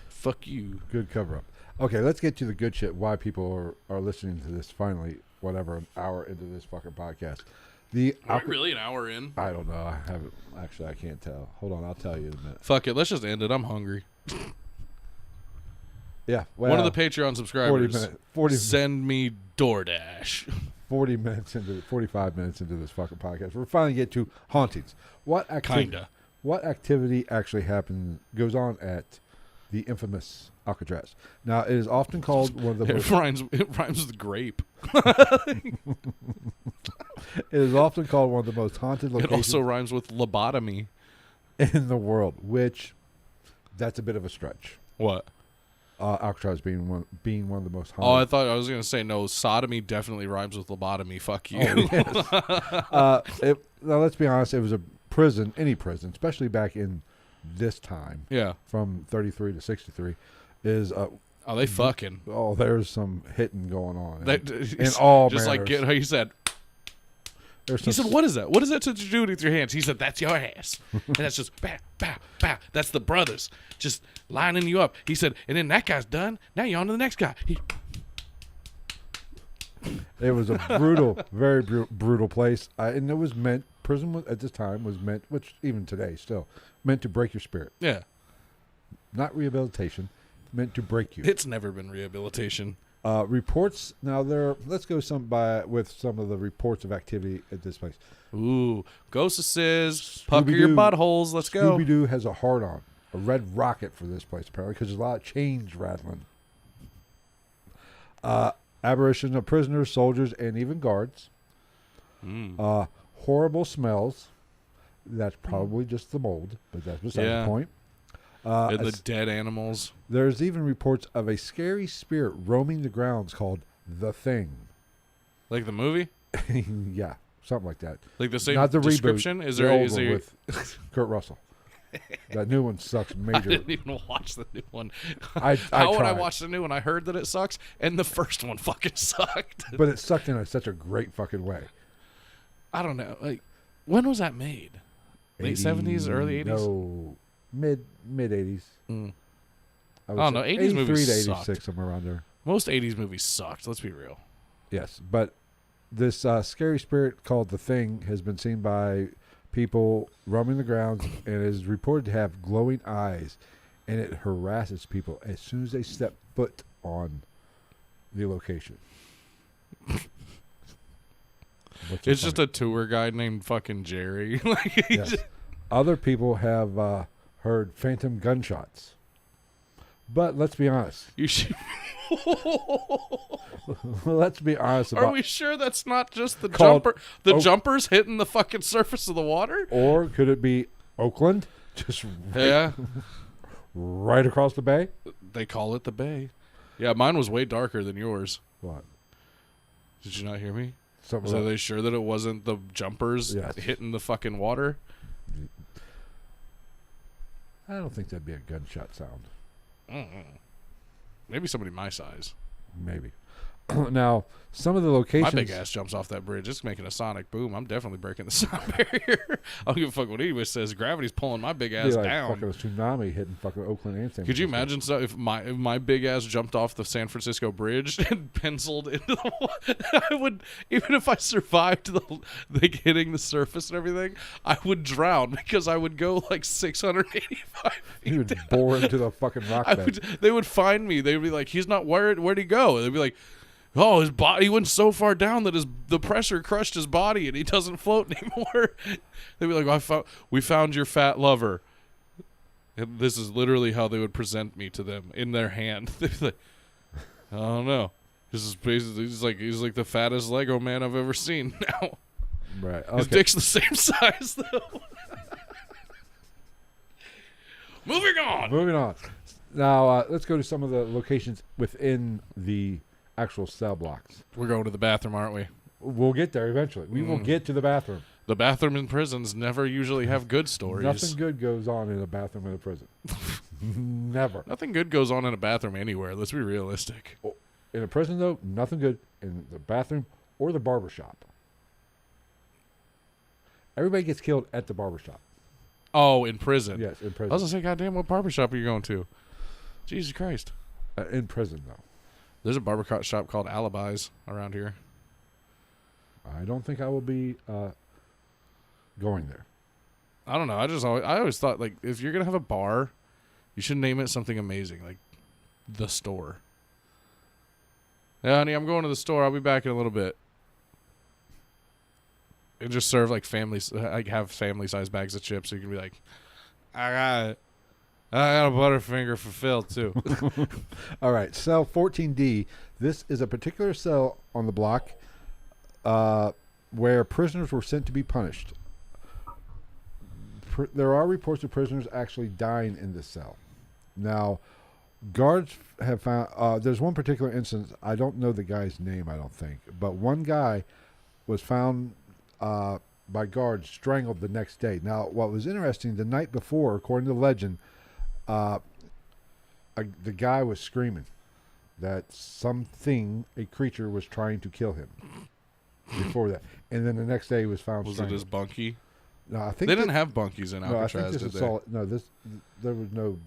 Fuck you. Good cover up. Okay, let's get to the good shit. Why people are listening to this finally, whatever, an hour into this fucking podcast. Are we really an hour in? I don't know. I haven't. Actually, I can't tell. Hold on. I'll tell you in a minute. Fuck it. Let's just end it. I'm hungry. Yeah. Well, one of the Patreon subscribers 40 send me DoorDash. 45 minutes into this fucking podcast, we're finally get to hauntings. What activity actually goes on at the infamous Alcatraz? Now, it is often called one of the It rhymes with grape. It is often called one of the most haunted locations. It also rhymes with lobotomy in the world, which that's a bit of a stretch. What? Alcatraz being one of the most haunted. Oh, I thought I was going to say no. Sodomy definitely rhymes with lobotomy. Fuck you. Oh, yes. Now, let's be honest. It was a prison, any prison, especially back in this time. Yeah. From 33 to 63, is. Oh, they fucking. Oh, there's some hitting going on. In all just manners. like get how you said. He said, "What is that? What is that to do with your hands?" He said, "That's your ass." And that's just bow, bow, bow. That's the brothers just lining you up. He said, and then that guy's done. Now you're on to the next guy. It was a brutal, very brutal place, and it was meant. Prison at this time was meant, which even today still meant to break your spirit. Yeah, not rehabilitation, meant to break you. It's never been rehabilitation. Reports now let's go with some of the reports of activity at this place. Ooh, ghostesses, pucker your buttholes. Let's go. Scooby-Doo has a hard on a red rocket for this place, apparently, because there's a lot of chains rattling. Apparition of prisoners, soldiers, and even guards. Horrible smells. That's probably just the mold, but that's beside the point. And the dead animals. There's even reports of a scary spirit roaming the grounds called The Thing. Like the movie? Yeah, something like that. Like the same Not the description? Reboot, Is the there old one with Kurt Russell? That new one sucks major. I didn't even watch the new one. I How would I tried. watch the new one? I heard that it sucks, and the first one fucking sucked. But it sucked in such a great fucking way. I don't know. Like, when was that made? Late 70s, early 80s? No, mid 80s. I don't know. 80s movies to 86, sucked. somewhere around there. Most 80s movies sucked. Let's be real. Yes, but this scary spirit called The Thing has been seen by people roaming the grounds and is reported to have glowing eyes, and it harasses people as soon as they step foot on the location. It's just a tour guide named fucking Jerry. Like, Yes. Other people have heard phantom gunshots. But let's be honest. You should. Let's be honest about. Are we sure that's not just the Called jumper? The jumpers hitting the fucking surface of the water? Or could it be Oakland? Just right across the bay? They call it the Bay. Yeah, mine was way darker than yours. What? Did you not hear me? Something So like- they sure that it wasn't the jumpers hitting the fucking water? I don't think that'd be a gunshot sound. Maybe somebody my size. Maybe. Now, some of the locations. My big ass jumps off that bridge. It's making a sonic boom. I'm definitely breaking the sound barrier. I don't give a fuck what anybody says. Gravity's pulling my big ass like down. fucking a tsunami hitting fucking Oakland and San Could you Francisco. imagine if my big ass jumped off the San Francisco bridge and penciled into the water? I would, even if I survived the hitting the surface and everything, I would drown because I would go like 685 feet You would down. bore into the fucking rock bed. They would find me. They'd be like, "He's not where'd he go?" They'd be like, "Oh, his body he went so far down that the pressure crushed his body and he doesn't float anymore." They'd be like, "We found your fat lover." And this is literally how they would present me to them in their hand. They'd be like, "I don't know. This is basically he's like the fattest Lego man I've ever seen." Now, Right. his Okay. dick's the same size though. Moving on. Moving on. Now, let's go to some of the locations within the actual cell blocks. We're going to the bathroom, aren't we? We'll get there eventually. We will get to the bathroom. The bathroom in prisons never usually have good stories. Nothing good goes on in a bathroom in a prison. Never. Nothing good goes on in a bathroom anywhere. Let's be realistic. In a prison, though, nothing good in the bathroom or the barber shop. Everybody gets killed at the barber shop. Oh, in prison. Yes, in I prison. was gonna say, goddamn, what barber shop are you going to? Jesus Christ. In prison, though. There's a barber shop called Alibis around here. I don't think I will be going there. I don't know. I always thought, like, if you're gonna have a bar, you should name it something amazing, like the store. Yeah, honey, I'm going to the store. I'll be back in a little bit. And just serve like have family size bags of chips. So you can be like, I got a Butterfinger for Phil too. All right, cell 14D. This is a particular cell on the block where prisoners were sent to be punished. There are reports of prisoners actually dying in this cell. Now, guards have found. There's one particular instance. I don't know the guy's name. I don't think, but one guy was found by guards strangled the next day. Now, what was interesting, the night before, according to legend, the guy was screaming that a creature was trying to kill him before that. And then the next day he was found Was it strangled. his bunkie? No, I think They didn't have bunkies in no, I think Alcatraz, this did is they? there was no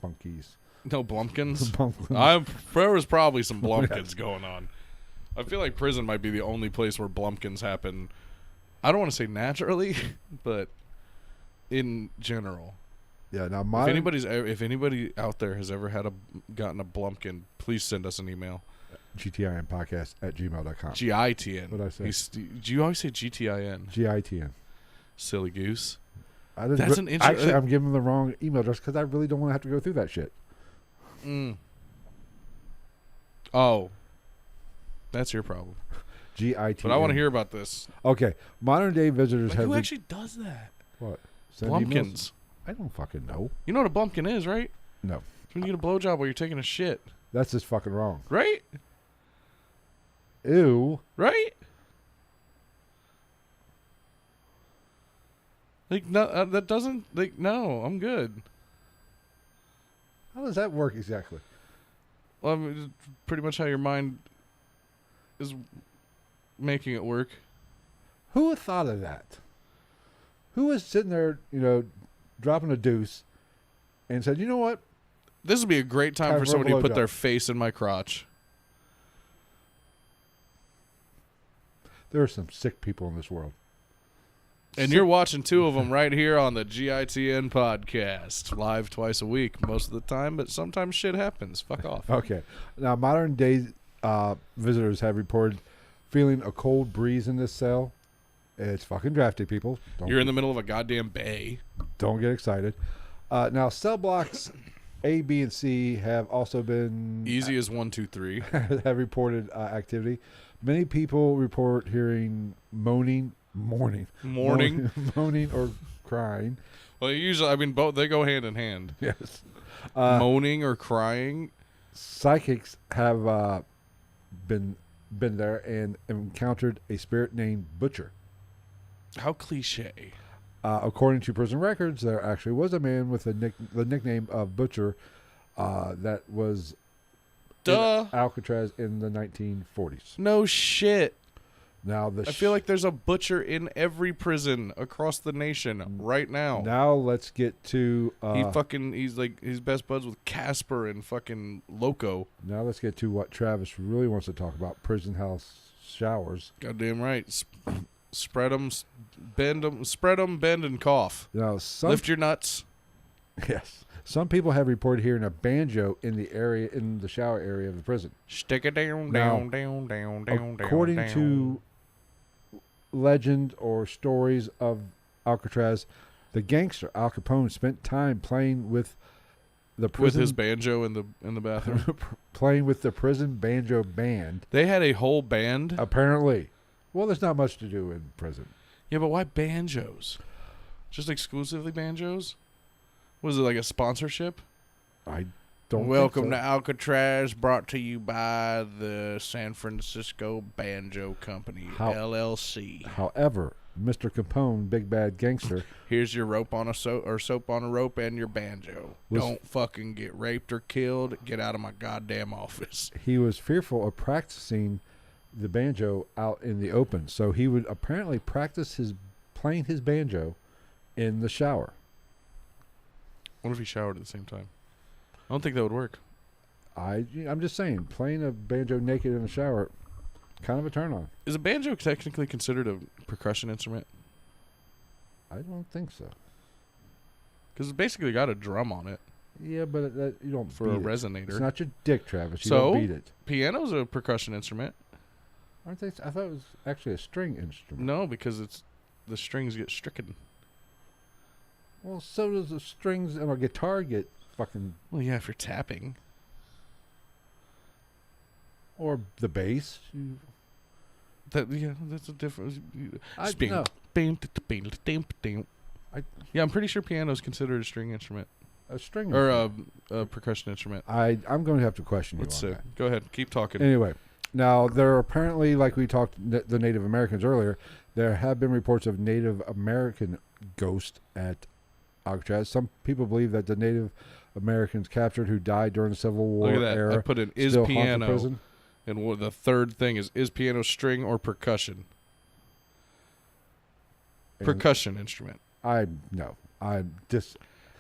bunkies. No Blumpkins? Bumpkins. There was probably some Blumpkins going on. I feel like prison might be the only place where Blumpkins happen. I don't want to say naturally, but in general. Yeah, now If anybody out there has ever gotten a Blumpkin, please send us an email. GTINpodcast@gmail.com. GITN. What'd I say? Do you always say GTIN? GITN. Silly goose. I didn't. That's an Actually, I'm giving them the wrong email address because I really don't want to have to go through that shit. Oh, that's your problem. GIT. But I want to hear about this. Okay, modern day visitors Like, have. who actually does that? What? Send Blumpkins. emails? I don't fucking know. You know what a bumpkin is, right? No. It's when you get a blowjob while you're taking a shit. That's just fucking wrong. Right? Ew. Right? Like, no, that doesn't, like, no, I'm good. How does that work exactly? Well, I mean, it's pretty much how your mind is making it work. Who would thought of that? Who was sitting there, dropping a deuce and said, you know what? This would be a great time Have for her somebody to put blowjob. their face in my crotch. There are some sick people in this world. And you're watching two of them right here on the GITN podcast, live twice a week most of the time, but sometimes shit happens. Fuck off. Okay. Now, modern day visitors have reported feeling a cold breeze in this cell. It's fucking drafty, people. You're in the middle of a goddamn bay. Don't get excited. Now, cell blocks A, B, and C have also been Easy as 1, 2, 3. have reported activity. Many people report hearing moaning or crying. Well, usually, I mean, both they go hand in hand. Yes. Moaning or crying. Psychics have been there and encountered a spirit named Butcher. How cliche. According to prison records, there actually was a man with the nickname of Butcher that was Duh. in Alcatraz in the 1940s. No shit. Now I feel like there's a butcher in every prison across the nation right now. Now let's get to he's best buds with Casper and fucking Loco. Now let's get to what Travis really wants to talk about: prison house showers. Goddamn right. Spread them, bend and cough. Now Lift your nuts. Yes. Some people have reported hearing a banjo in the shower area of the prison. Stick it down. According to legend or stories of Alcatraz, the gangster Al Capone spent time playing with the prison, with his banjo in the bathroom. playing with the prison banjo band. They had a whole band. Apparently, well, there's not much to do in prison. Yeah, but why banjos? Just exclusively banjos? Was it like a sponsorship? I don't. Welcome think to Alcatraz, brought to you by the San Francisco Banjo Company, LLC. However, Mr. Capone, big bad gangster. Here's your soap on a rope and your banjo. Don't fucking get raped or killed. Get out of my goddamn office. He was fearful of practicing the banjo out in the open, so he would apparently practice playing his banjo in the shower. What if he showered at the same time? I don't think that would work. I'm just saying, playing a banjo naked in the shower, kind of a turn on. Is a banjo technically considered a percussion instrument? I don't think so. Because it's basically got a drum on it. Yeah, but you don't for beat a it. resonator. It's not your dick, Travis. You So, don't beat it. Piano's a percussion instrument. Aren't they? I thought it was actually a string instrument. No, because the strings get stricken. Well, so does the strings on a guitar get fucking... Well, yeah, if you're tapping. Or the bass. That's a difference. Yeah, I'm pretty sure piano is considered a string instrument. A string or instrument. a percussion instrument. I'm going to have to question you Let's on see. that. Go ahead. Keep talking. Anyway, now there are apparently, like we talked the Native Americans earlier, there have been reports of Native American ghosts at Alcatraz. Some people believe that the Native Americans captured who died during the Civil War Look at that. era I put in is still haunt the piano. prison. And the third thing is piano string or percussion? And percussion instrument.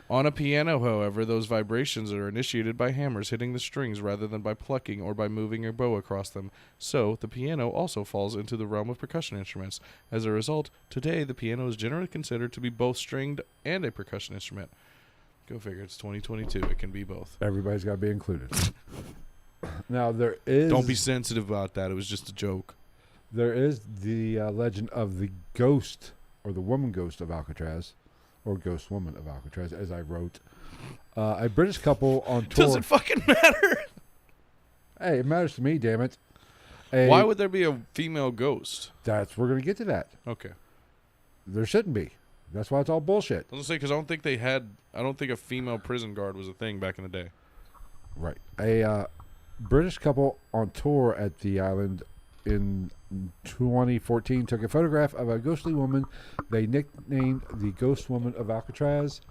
On a piano, however, those vibrations are initiated by hammers hitting the strings rather than by plucking or by moving your bow across them. So, the piano also falls into the realm of percussion instruments. As a result, today the piano is generally considered to be both stringed and a percussion instrument. Go figure, it's 2022. It can be both. Everybody's got to be included. Now, there is... Don't be sensitive about that. It was just a joke. There is the legend of the ghost, or the woman ghost of Alcatraz. or Ghost Woman of Alcatraz, as I wrote. A British couple on tour. Does it fucking matter? Hey, it matters to me, damn it. Why would there be a female ghost? We're going to get to that. Okay. There shouldn't be. That's why it's all bullshit. I was gonna say, because I don't think a female prison guard was a thing back in the day. Right. A British couple on tour at the island in 2014 took a photograph of a ghostly woman they nicknamed the Ghost Woman of Alcatraz.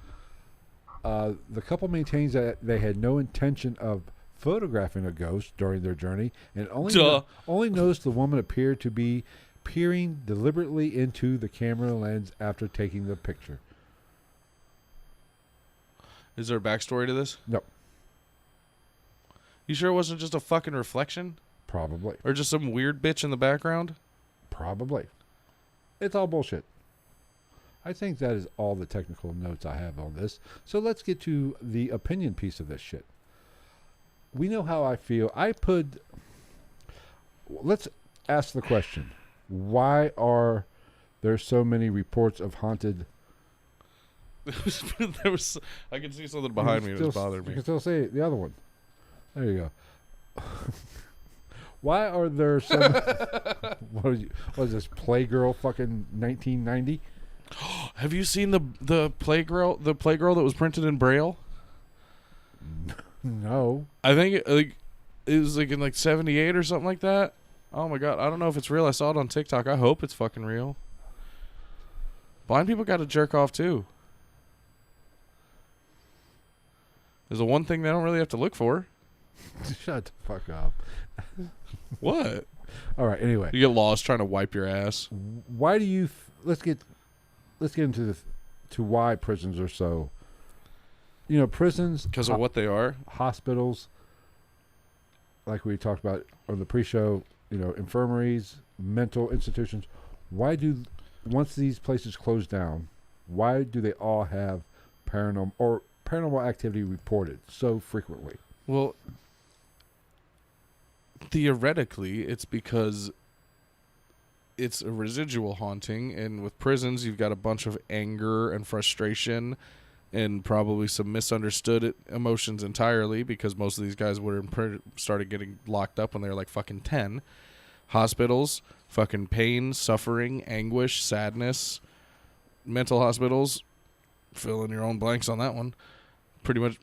The couple maintains that they had no intention of photographing a ghost during their journey and only noticed the woman appeared to be peering deliberately into the camera lens after taking the picture. Is there a backstory to this? No. You sure it wasn't just a fucking reflection? Probably. Or just some weird bitch in the background? Probably. It's all bullshit. I think that is all the technical notes I have on this. So let's get to the opinion piece of this shit. We know how I feel. Let's ask the question. Why are there so many reports of haunted... I can see something behind me that's bothering me. You can still say the other one. There you go. Why are there so what is this, Playgirl fucking 1990? Have you seen the Playgirl that was printed in Braille? No. I think it was like in 78 or something like that. Oh my god, I don't know if it's real. I saw it on TikTok. I hope it's fucking real. Blind people got to jerk off too. There's the one thing they don't really have to look for. Shut the fuck up. What? All right, anyway. You get lost trying to wipe your ass. Why do you let's get into to why prisons are so, prisons, because of what they are. Hospitals, like we talked about on the pre-show, infirmaries, mental institutions. Once these places close down, why do they all have paranormal activity reported so frequently? Well, theoretically, it's because it's a residual haunting, and with prisons, you've got a bunch of anger and frustration and probably some misunderstood emotions entirely, because most of these guys started getting locked up when they were like fucking 10. Hospitals, fucking pain, suffering, anguish, sadness. Mental hospitals, fill in your own blanks on that one. Pretty much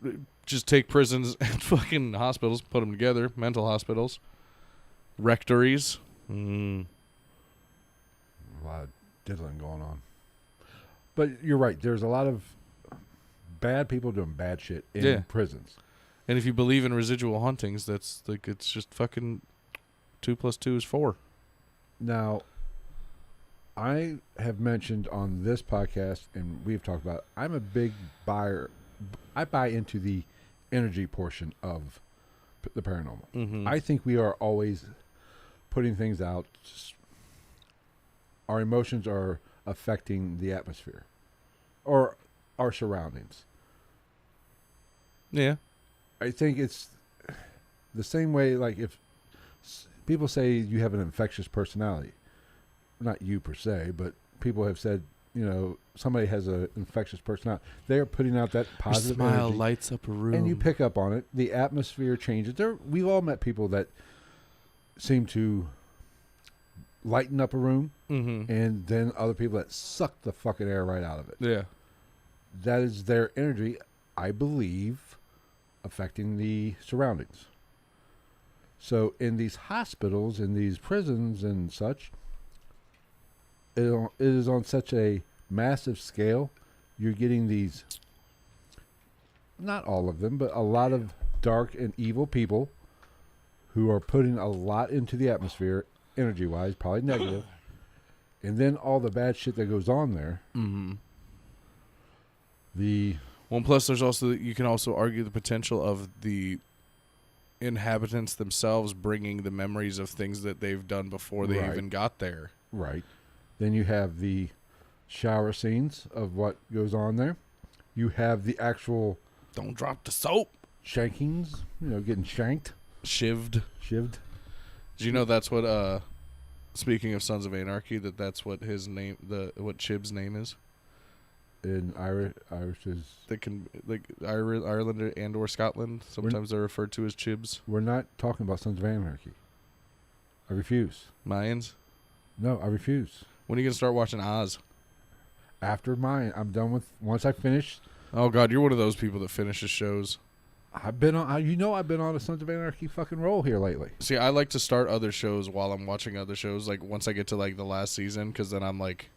just take prisons and fucking hospitals, put them together. Mental hospitals. Rectories. A lot of diddling going on. But you're right. There's a lot of bad people doing bad shit in prisons. And if you believe in residual hauntings, that's like, it's just fucking 2 + 2 is 4. Now, I have mentioned on this podcast, and we've talked about, I'm a big buyer. I buy into the energy portion of the paranormal. Mm-hmm. I think we are always putting things out. Our emotions are affecting the atmosphere or our surroundings. Yeah. I think it's the same way, like if people say you have an infectious personality, not you per se, but people have said, somebody has an infectious personality. They are putting out that positive Your smile energy, lights up a room. and you pick up on it. The atmosphere changes. We've all met people that seem to lighten up a room, mm-hmm. and then other people that suck the fucking air right out of it. Yeah. That is their energy, I believe, affecting the surroundings. So in these hospitals, in these prisons and such, it is on such a massive scale. You're getting these, not all of them, but a lot of dark and evil people who are putting a lot into the atmosphere, energy-wise, probably negative. And then all the bad shit that goes on there. Mm-hmm. Well, plus there's also, you can also argue the potential of the inhabitants themselves bringing the memories of things that they've done before they even got there. Right. Then you have the shower scenes of what goes on there. You have the actual... Don't drop the soap. Shankings, getting shanked. Shivved. Did you know that's what, speaking of Sons of Anarchy, that's what his name, what Chib's name is? in Irish is... They can, like, Ireland and or Scotland. Sometimes they're referred to as chibs. We're not talking about Sons of Anarchy. I refuse. Mayans? No, I refuse. When are you going to start watching Oz? After mine, I'm done with... Once I finish... Oh, God, you're one of those people that finishes shows. I've been on... I've been on a Sons of Anarchy fucking roll here lately. See, I like to start other shows while I'm watching other shows, like, once I get to, like, the last season, because then I'm, like...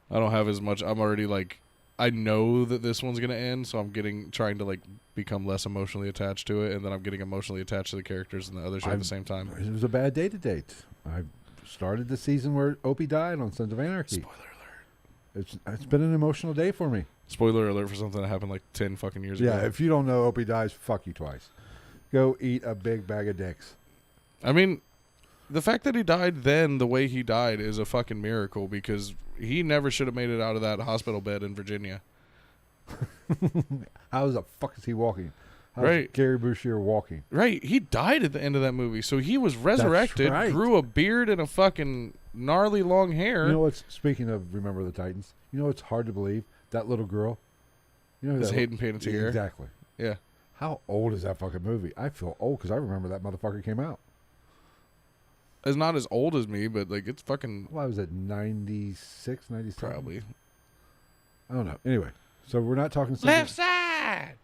I don't have as much... I'm already, like... I know that this one's going to end, so I'm trying to, like, become less emotionally attached to it, and then I'm getting emotionally attached to the characters in the other show at the same time. It was a bad day to date. I started the season where Opie died on Sons of Anarchy. Spoiler alert. It's been an emotional day for me. Spoiler alert for something that happened, like, 10 fucking years ago. Yeah, if you don't know Opie dies, fuck you twice. Go eat a big bag of dicks. I mean, the fact that he died then the way he died is a fucking miracle, because he never should have made it out of that hospital bed in Virginia. How the fuck is he walking? How's Right. Gary Boucher walking? Right. He died at the end of that movie, so he was resurrected, right. grew a beard and a fucking gnarly long hair. You know what's... Speaking of Remember the Titans, you know what's hard to believe? That little girl. You know who It's that Hayden Panettiere. Exactly. Yeah. How old is that fucking movie? I feel old because I remember that motherfucker came out. It's not as old as me, but, like, it's fucking... Why was it 96, 97? Probably. I don't know. Anyway, so we're not talking... Left side!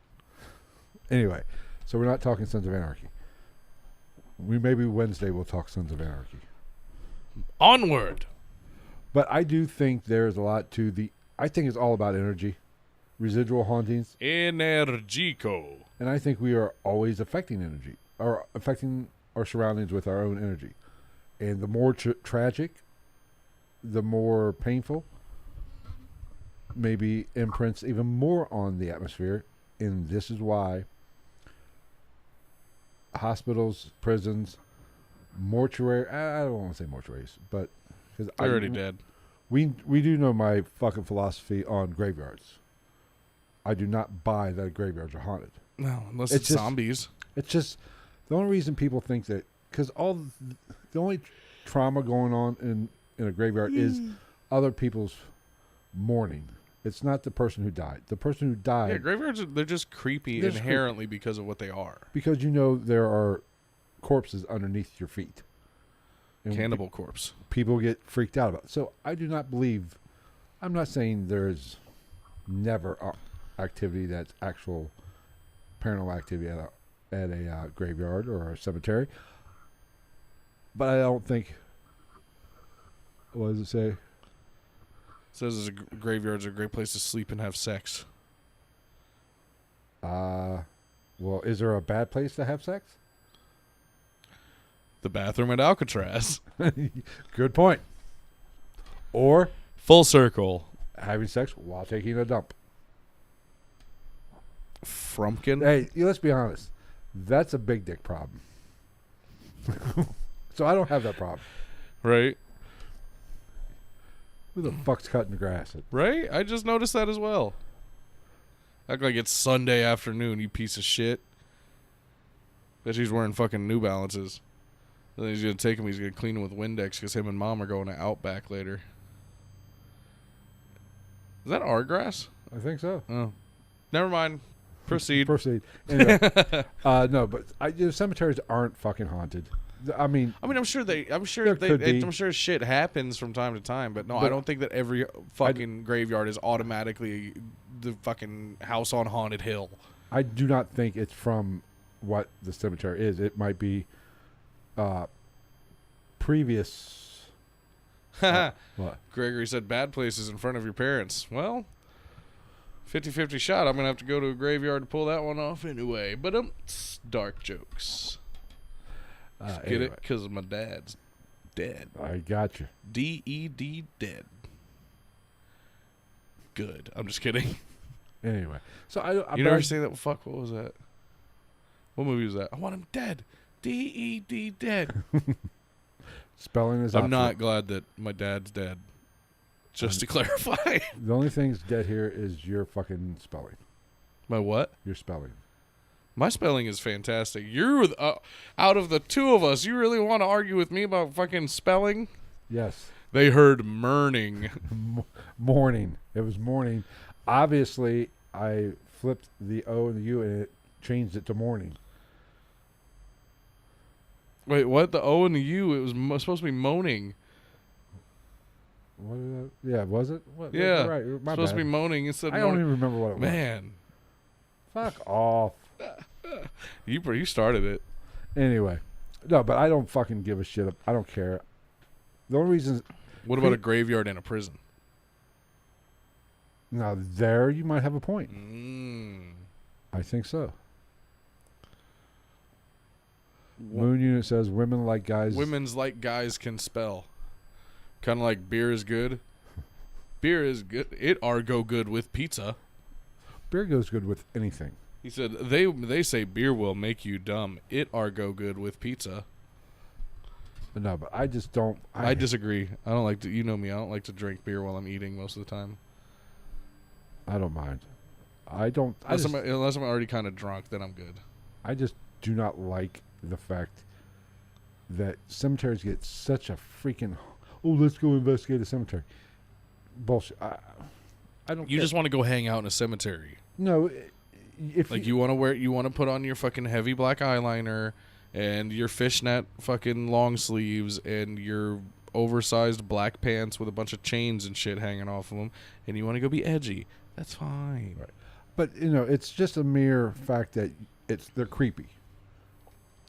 Anyway, so we're not talking Sons of Anarchy. Maybe Wednesday we'll talk Sons of Anarchy. Onward! But I do think there's a lot to the... I think it's all about energy. Residual hauntings. Energico. And I think we are always affecting energy. Or affecting our surroundings with our own energy. And the more tragic, the more painful, maybe imprints even more on the atmosphere. And this is why hospitals, prisons, mortuary... I don't want to say mortuaries, but... They're already dead. We do know my fucking philosophy on graveyards. I do not buy that graveyards are haunted. No, unless It's it's just- zombies. It's just the only reason people think that... Because the only trauma going on in a graveyard is other people's mourning. It's not the person who died. The person who died... Yeah, graveyards, they're just creepy They're just inherently because of what they are. Because you know there are corpses underneath your feet. And Cannibal corpse. people get freaked out about it. So I do not believe... I'm not saying there's never activity that's actual paranormal activity at a graveyard or a cemetery. But I don't think... What does it say? It says graveyards are a great place to sleep and have sex. Well, is there a bad place to have sex? The bathroom at Alcatraz. Good point. Or Full circle. having sex while taking a dump. Frumpkin. Hey, let's be honest. That's a big dick problem. So I don't have that problem. Right? Who the fuck's cutting the grass? Right? I just noticed that as well. Act like it's Sunday afternoon, you piece of shit. Bet he's wearing fucking New Balances. Then he's going to take him, he's going to clean him with Windex because him and Mom are going to Outback later. Is that our grass? I think so. Oh. Never mind. Proceed. Proceed. Anyway, no, but cemeteries aren't fucking haunted. I mean, I'm sure There could be. I'm sure shit happens from time to time, but no, But I don't think that every fucking graveyard is automatically the fucking house on haunted hill. I do not think it's from what the cemetery is. It might be previous. What? Gregory said bad places in front of your parents. Well, 50-50 shot. I'm going to have to go to a graveyard to pull that one off anyway. But dark jokes. Get Anyway, it? Because my dad's dead. I got you. D-E-D, dead. Good. I'm just kidding. Anyway, so You never say that? Fuck, what was that? What movie was that? I want him dead. D-E-D, dead. spelling is. I'm optional. not glad that my dad's dead. Just to clarify. The only thing's dead here is your fucking spelling. My what? Your spelling. My spelling is fantastic. You're out of the two of us, you really want to argue with me about fucking spelling? Yes. They heard morning. Morning. It was morning. Obviously, I flipped the O and the U and it changed it to morning. Wait, what? The O and the U? It was supposed to be moaning. What did I, yeah, was it? What, Yeah, right. My supposed to bad. be moaning instead. I don't even remember what it was. Man, Fuck off. you started it. Anyway, no, but I don't fucking give a shit. I don't care. The only reason. What about a graveyard and a prison? Now there, you might have a point. I think so. Moon Unit says women like guys. Women's like guys can spell. Kind of like beer is good. Beer is good. It are go good with pizza. Beer goes good with anything. He said they say beer will make you dumb. It are go good with pizza. No, but I just don't. I disagree. I don't like to. You know me. I don't like to drink beer while I'm eating most of the time. I don't mind. I don't. Unless I'm already kind of drunk, then I'm good. I just do not like the fact that cemeteries get such a freaking. Oh, let's go investigate a cemetery. Bullshit. I don't. You care. just want to go hang out in a cemetery. No, if like you want to put on your fucking heavy black eyeliner and your fishnet fucking long sleeves and your oversized black pants with a bunch of chains and shit hanging off of them, and you want to go be edgy. That's fine. Right. But it's just a mere fact that they're creepy.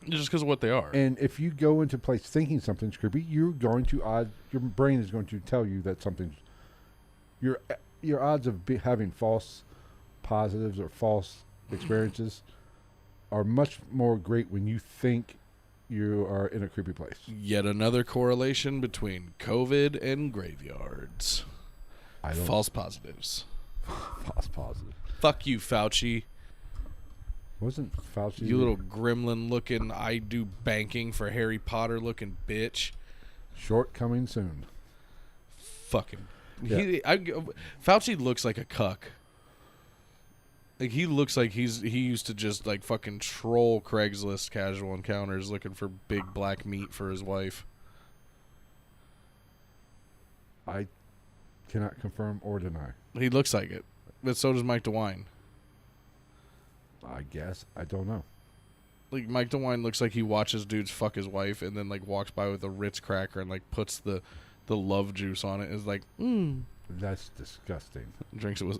Just because of what they are. And if you go into a place thinking something's creepy, your brain is going to tell you that something's. Your odds of having false positives or false experiences are much more great when you think you are in a creepy place. Yet another correlation between COVID and graveyards. False positives. False positive. Fuck you, Fauci. Wasn't Fauci... You little gremlin-looking, I do banking for Harry Potter-looking bitch. Shortcoming soon. Fucking... Yeah. Fauci looks like a cuck. Like, he looks like he used to just, like, fucking troll Craigslist casual encounters looking for big black meat for his wife. I cannot confirm or deny. He looks like it. But so does Mike DeWine. I guess. I don't know. Like, Mike DeWine looks like he watches dudes fuck his wife and then, like, walks by with a Ritz cracker and, like, puts the love juice on it. It's like, That's disgusting.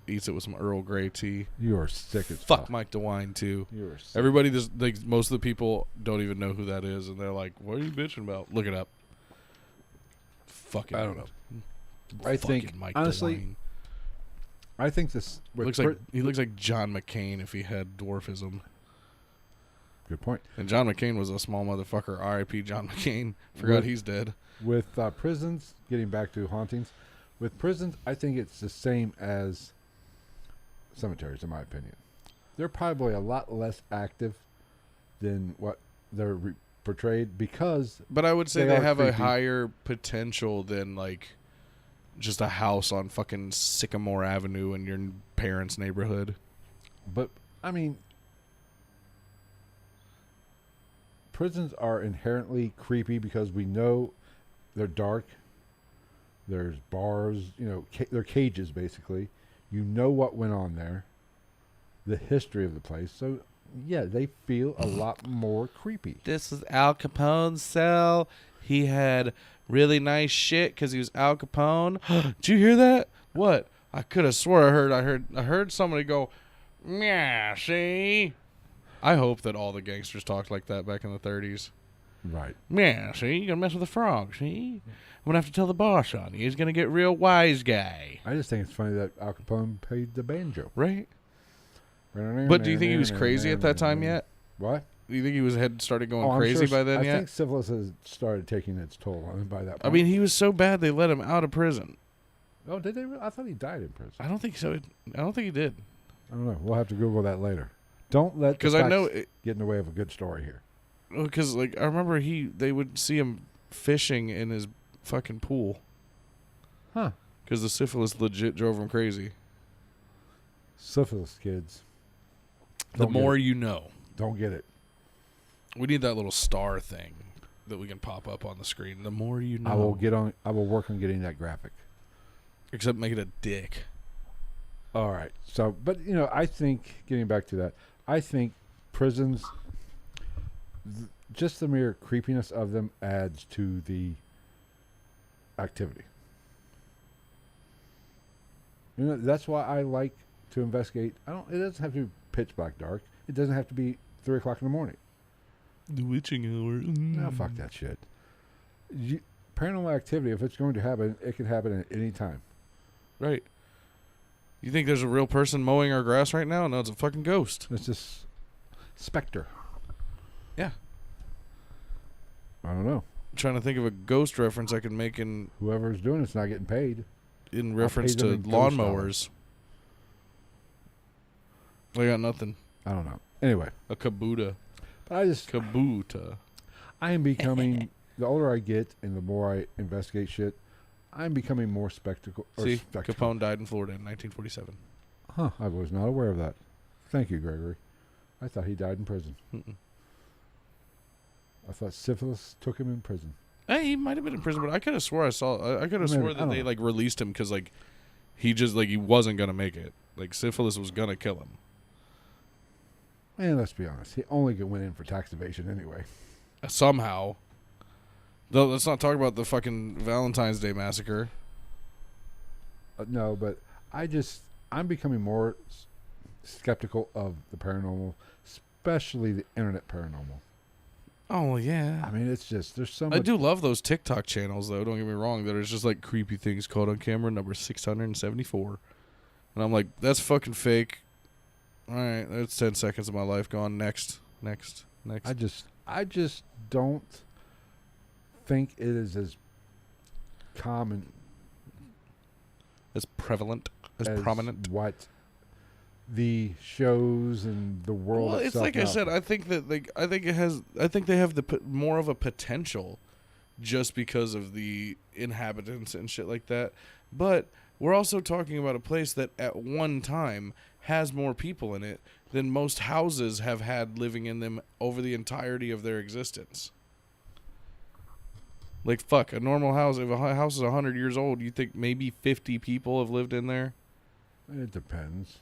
Eats it with some Earl Grey tea. You are sick as fuck. Mike DeWine, too. You are sick. Everybody, most of the people don't even know who that is, and they're like, what are you bitching about? Look it up. Fucking. I don't know. I think, Mike honestly... DeWine. I think this he looks like John McCain if he had dwarfism. Good point. And John McCain was a small motherfucker. R.I.P. John McCain. Forgot he's dead. With prisons, getting back to hauntings, with prisons, I think it's the same as cemeteries, in my opinion. They're probably a lot less active than what they're portrayed because. But I would say they have creepy. a higher potential than like. Just a house on fucking Sycamore Avenue in your parents' neighborhood. But, I mean, prisons are inherently creepy because we know they're dark. There's bars, they're cages, basically. You know what went on there. The history of the place. So, yeah, they feel a lot more creepy. This is Al Capone's cell. He had... really nice shit because he was Al Capone. Did you hear that? What? I could have swore I heard somebody go, yeah, see? I hope that all the gangsters talked like that back in the 30s. Right. Yeah, see? You're going to mess with a frog, see? I'm going to have to tell the boss on you. He's going to get real wise guy. I just think it's funny that Al Capone played the banjo. Right? But do you think he was crazy at that time yet? What? Do you think he had started going crazy by then yet? I think syphilis has started taking its toll on him by that point. I mean, he was so bad they let him out of prison. Oh, did they? I thought he died in prison. I don't think so. I don't think he did. I don't know. We'll have to Google that later. Don't let the facts get in the way of a good story here. Because like I remember they would see him fishing in his fucking pool. Huh. Because the syphilis legit drove him crazy. Syphilis kids. The more you know. Don't get it. We need that little star thing that we can pop up on the screen. The more you know. I will work on getting that graphic. Except make it a dick. All right. So, but I think getting back to that, I think prisons, just the mere creepiness of them adds to the activity. That's why I like to investigate. It doesn't have to be pitch black dark. It doesn't have to be 3 o'clock in the morning. The witching hour. No, fuck that shit. Paranormal activity, if it's going to happen, it can happen at any time. Right. You think there's a real person mowing our grass right now? No, it's a fucking ghost. It's just specter. Yeah. I don't know. I'm trying to think of a ghost reference I can make in Whoever's doing it's not getting paid. In reference to lawnmowers. I got nothing. I don't know. Anyway. A kabuta. But Kabuta. I am becoming, the older I get and the more I investigate shit, I'm becoming more spectacle. See, Capone died in Florida in 1947. Huh, I was not aware of that. Thank you, Gregory. I thought he died in prison. Mm-mm. I thought syphilis took him in prison. Hey, he might have been in prison, but I could have swore I could have swore that they like released him because like he just like he wasn't gonna make it. Like syphilis was gonna kill him. And let's be honest, he only went in for tax evasion anyway. Somehow. Though, let's not talk about the fucking Valentine's Day massacre. No, but I'm becoming more skeptical of the paranormal, especially the internet paranormal. Oh, yeah. I mean, it's just, there's so much. I do love those TikTok channels, though. Don't get me wrong. That is just like creepy things caught on camera, number 674. And I'm like, that's fucking fake. All right, that's 10 seconds of my life gone. Next. I just don't think it is as common, as prevalent, as prominent. What the shows and the world. Well, it's like I said. I think that I think they have more of a potential, just because of the inhabitants and shit like that. But we're also talking about a place that at one time has more people in it than most houses have had living in them over the entirety of their existence. Like, fuck, a normal house, if a house is 100 years old, you think maybe 50 people have lived in there? It depends.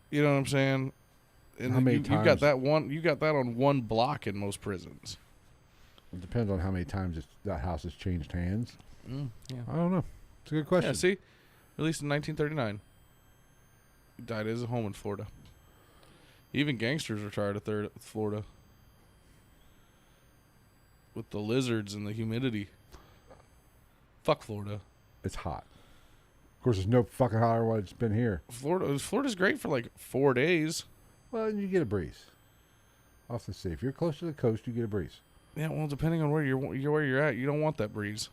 You know what I'm saying? And how many times? You got that on one block in most prisons. It depends on how many times that house has changed hands. Yeah. I don't know. It's a good question. Yeah, see? Released in 1939. He died at his home in Florida. Even gangsters retired at Florida. With the lizards and the humidity. Fuck Florida. It's hot. Of course, there's no fucking hotter than what it's been here. Florida's great for like 4 days. Well, you get a breeze off the sea. If you're close to the coast, you get a breeze. Yeah, well, depending on where you're at, you don't want that breeze.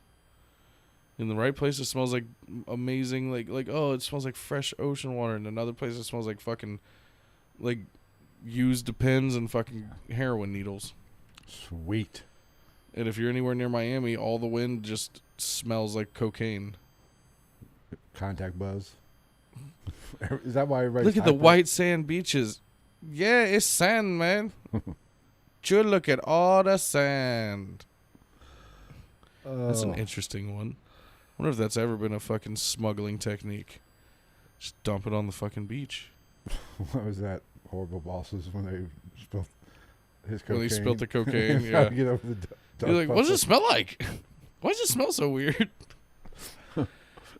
In the right place, it smells like amazing, like oh, it smells like fresh ocean water. In another place, it smells like fucking, like, used Depends and fucking heroin needles. Sweet. And if you're anywhere near Miami, all the wind just smells like cocaine. Contact buzz. Is that why everybody? Look at the white sand beaches. Yeah, it's sand, man. Sure, look at all the sand. That's an interesting one. I wonder if that's ever been a fucking smuggling technique. Just dump it on the fucking beach. What was that? Horrible bosses when they spilled his cocaine. When they spilled the cocaine, yeah. Get over the You're like, what does it smell like? Why does it smell so weird?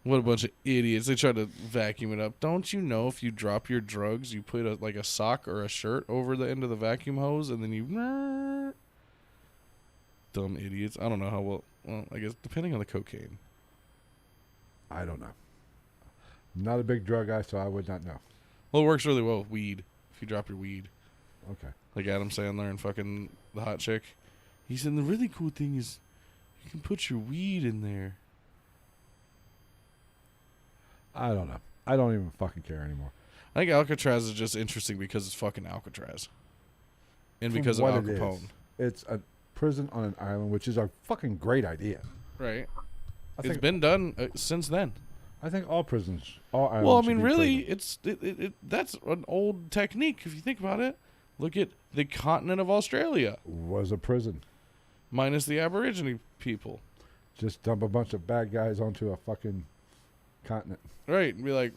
What a bunch of idiots. They try to vacuum it up. Don't you know if you drop your drugs, you put a sock or a shirt over the end of the vacuum hose, and then you... Dumb idiots. I don't know how well, I guess depending on the cocaine. I don't know. I'm not a big drug guy, so I would not know. Well, it works really well with weed. If you drop your weed. Okay. Like Adam Sandler and fucking The Hot Chick. He said the really cool thing is you can put your weed in there. I don't know. I don't even fucking care anymore. I think Alcatraz is just interesting because it's fucking Alcatraz. And because of Al Capone. It's a prison on an island, which is a fucking great idea. Right. It's been done since then. I think all prisons, all islands. Well, I mean, really, that's an old technique if you think about it. Look at the continent of Australia. Was a prison. Minus the Aborigine people. Just dump a bunch of bad guys onto a fucking continent. Right. And be like,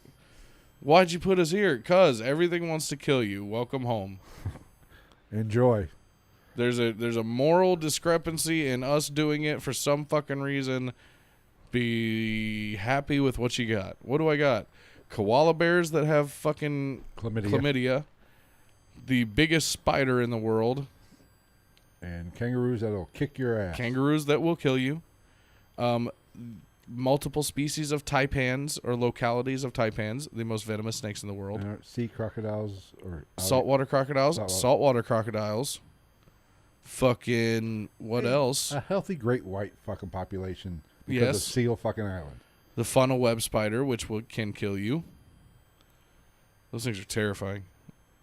Why'd you put us here? 'Cause everything wants to kill you. Welcome home. Enjoy. There's a moral discrepancy in us doing it for some fucking reason. Be happy with what you got. What do I got? Koala bears that have fucking chlamydia. The biggest spider in the world. And kangaroos that'll kick your ass. Kangaroos that will kill you. Multiple species of taipans or localities of taipans, the most venomous snakes in the world. Sea crocodiles or saltwater crocodiles. Saltwater crocodiles. Fucking what else? A healthy great white fucking population because of Seal fucking Island. The funnel web spider, which can kill you. Those things are terrifying.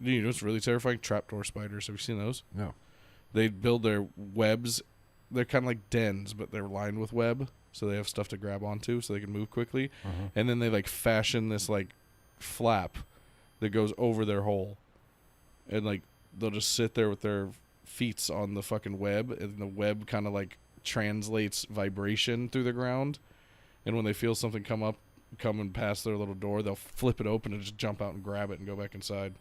You know what's really terrifying? Trapdoor spiders. Have you seen those? No. They build their webs. They're kind of like dens, but they're lined with web, so they have stuff to grab onto, so they can move quickly. And then they like fashion this like flap that goes over their hole, and like they'll just sit there with their feet on the fucking web, and the web kind of like translates vibration through the ground. And when they feel something coming past their little door, they'll flip it open and just jump out and grab it and go back inside.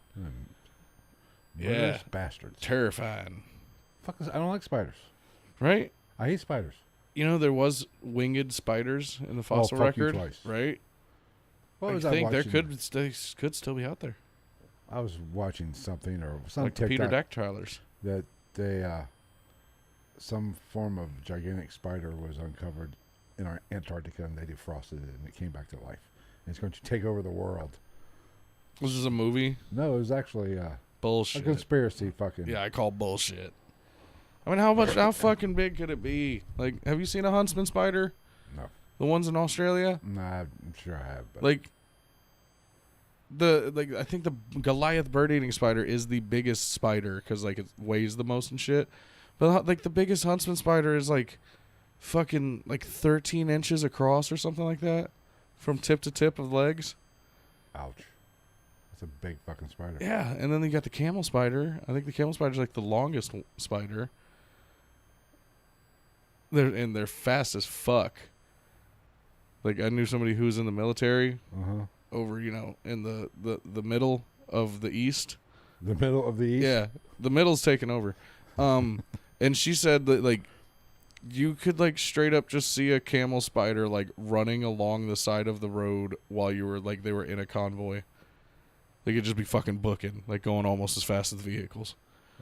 Yeah, bastards. Terrifying. Fuck this. I don't like spiders. Right? I hate spiders. You know, there was winged spiders in the fossil record, right? What was I think watching? they could still be out there. I was watching something or some like the pterodactylers. That they some form of gigantic spider was uncovered in Antarctica, and they defrosted it, and it came back to life. And it's going to take over the world. This is a movie? No, it was actually bullshit. A conspiracy fucking. Yeah, I call bullshit. I mean, how fucking big could it be? Like, have you seen a huntsman spider? No. The ones in Australia? Nah, I'm sure I have. But. I think the Goliath bird-eating spider is the biggest spider because, like, it weighs the most and shit. But, like, the biggest huntsman spider is, like, fucking, like, 13 inches across or something like that from tip to tip of legs. Ouch. That's a big fucking spider. Yeah, and then you got the camel spider. I think the camel spider is, like, the longest spider. They're fast as fuck. Like, I knew somebody who was in the military over, in the middle of the East. The middle of the East? Yeah, the middle's taken over. And she said that, like, you could, like, straight up just see a camel spider, like, running along the side of the road while you were, like, they were in a convoy. They could just be fucking booking, like, going almost as fast as the vehicles.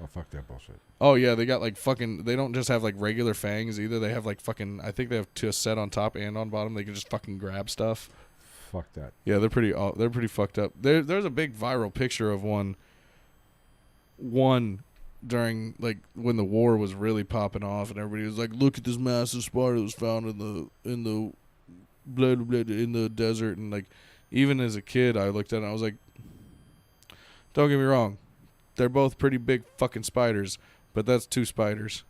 Oh, fuck that bullshit. Oh, yeah, they got, like, fucking... They don't just have, like, regular fangs, either. They have, like, fucking... I think they have two set on top and on bottom. They can just fucking grab stuff. Fuck that. Yeah, they're pretty fucked up. There's a big viral picture of one during, like, when the war was really popping off, and everybody was like, look at this massive spider that was found in the desert. And, like, even as a kid, I looked at it and I was like, don't get me wrong. They're both pretty big fucking spiders, but that's two spiders.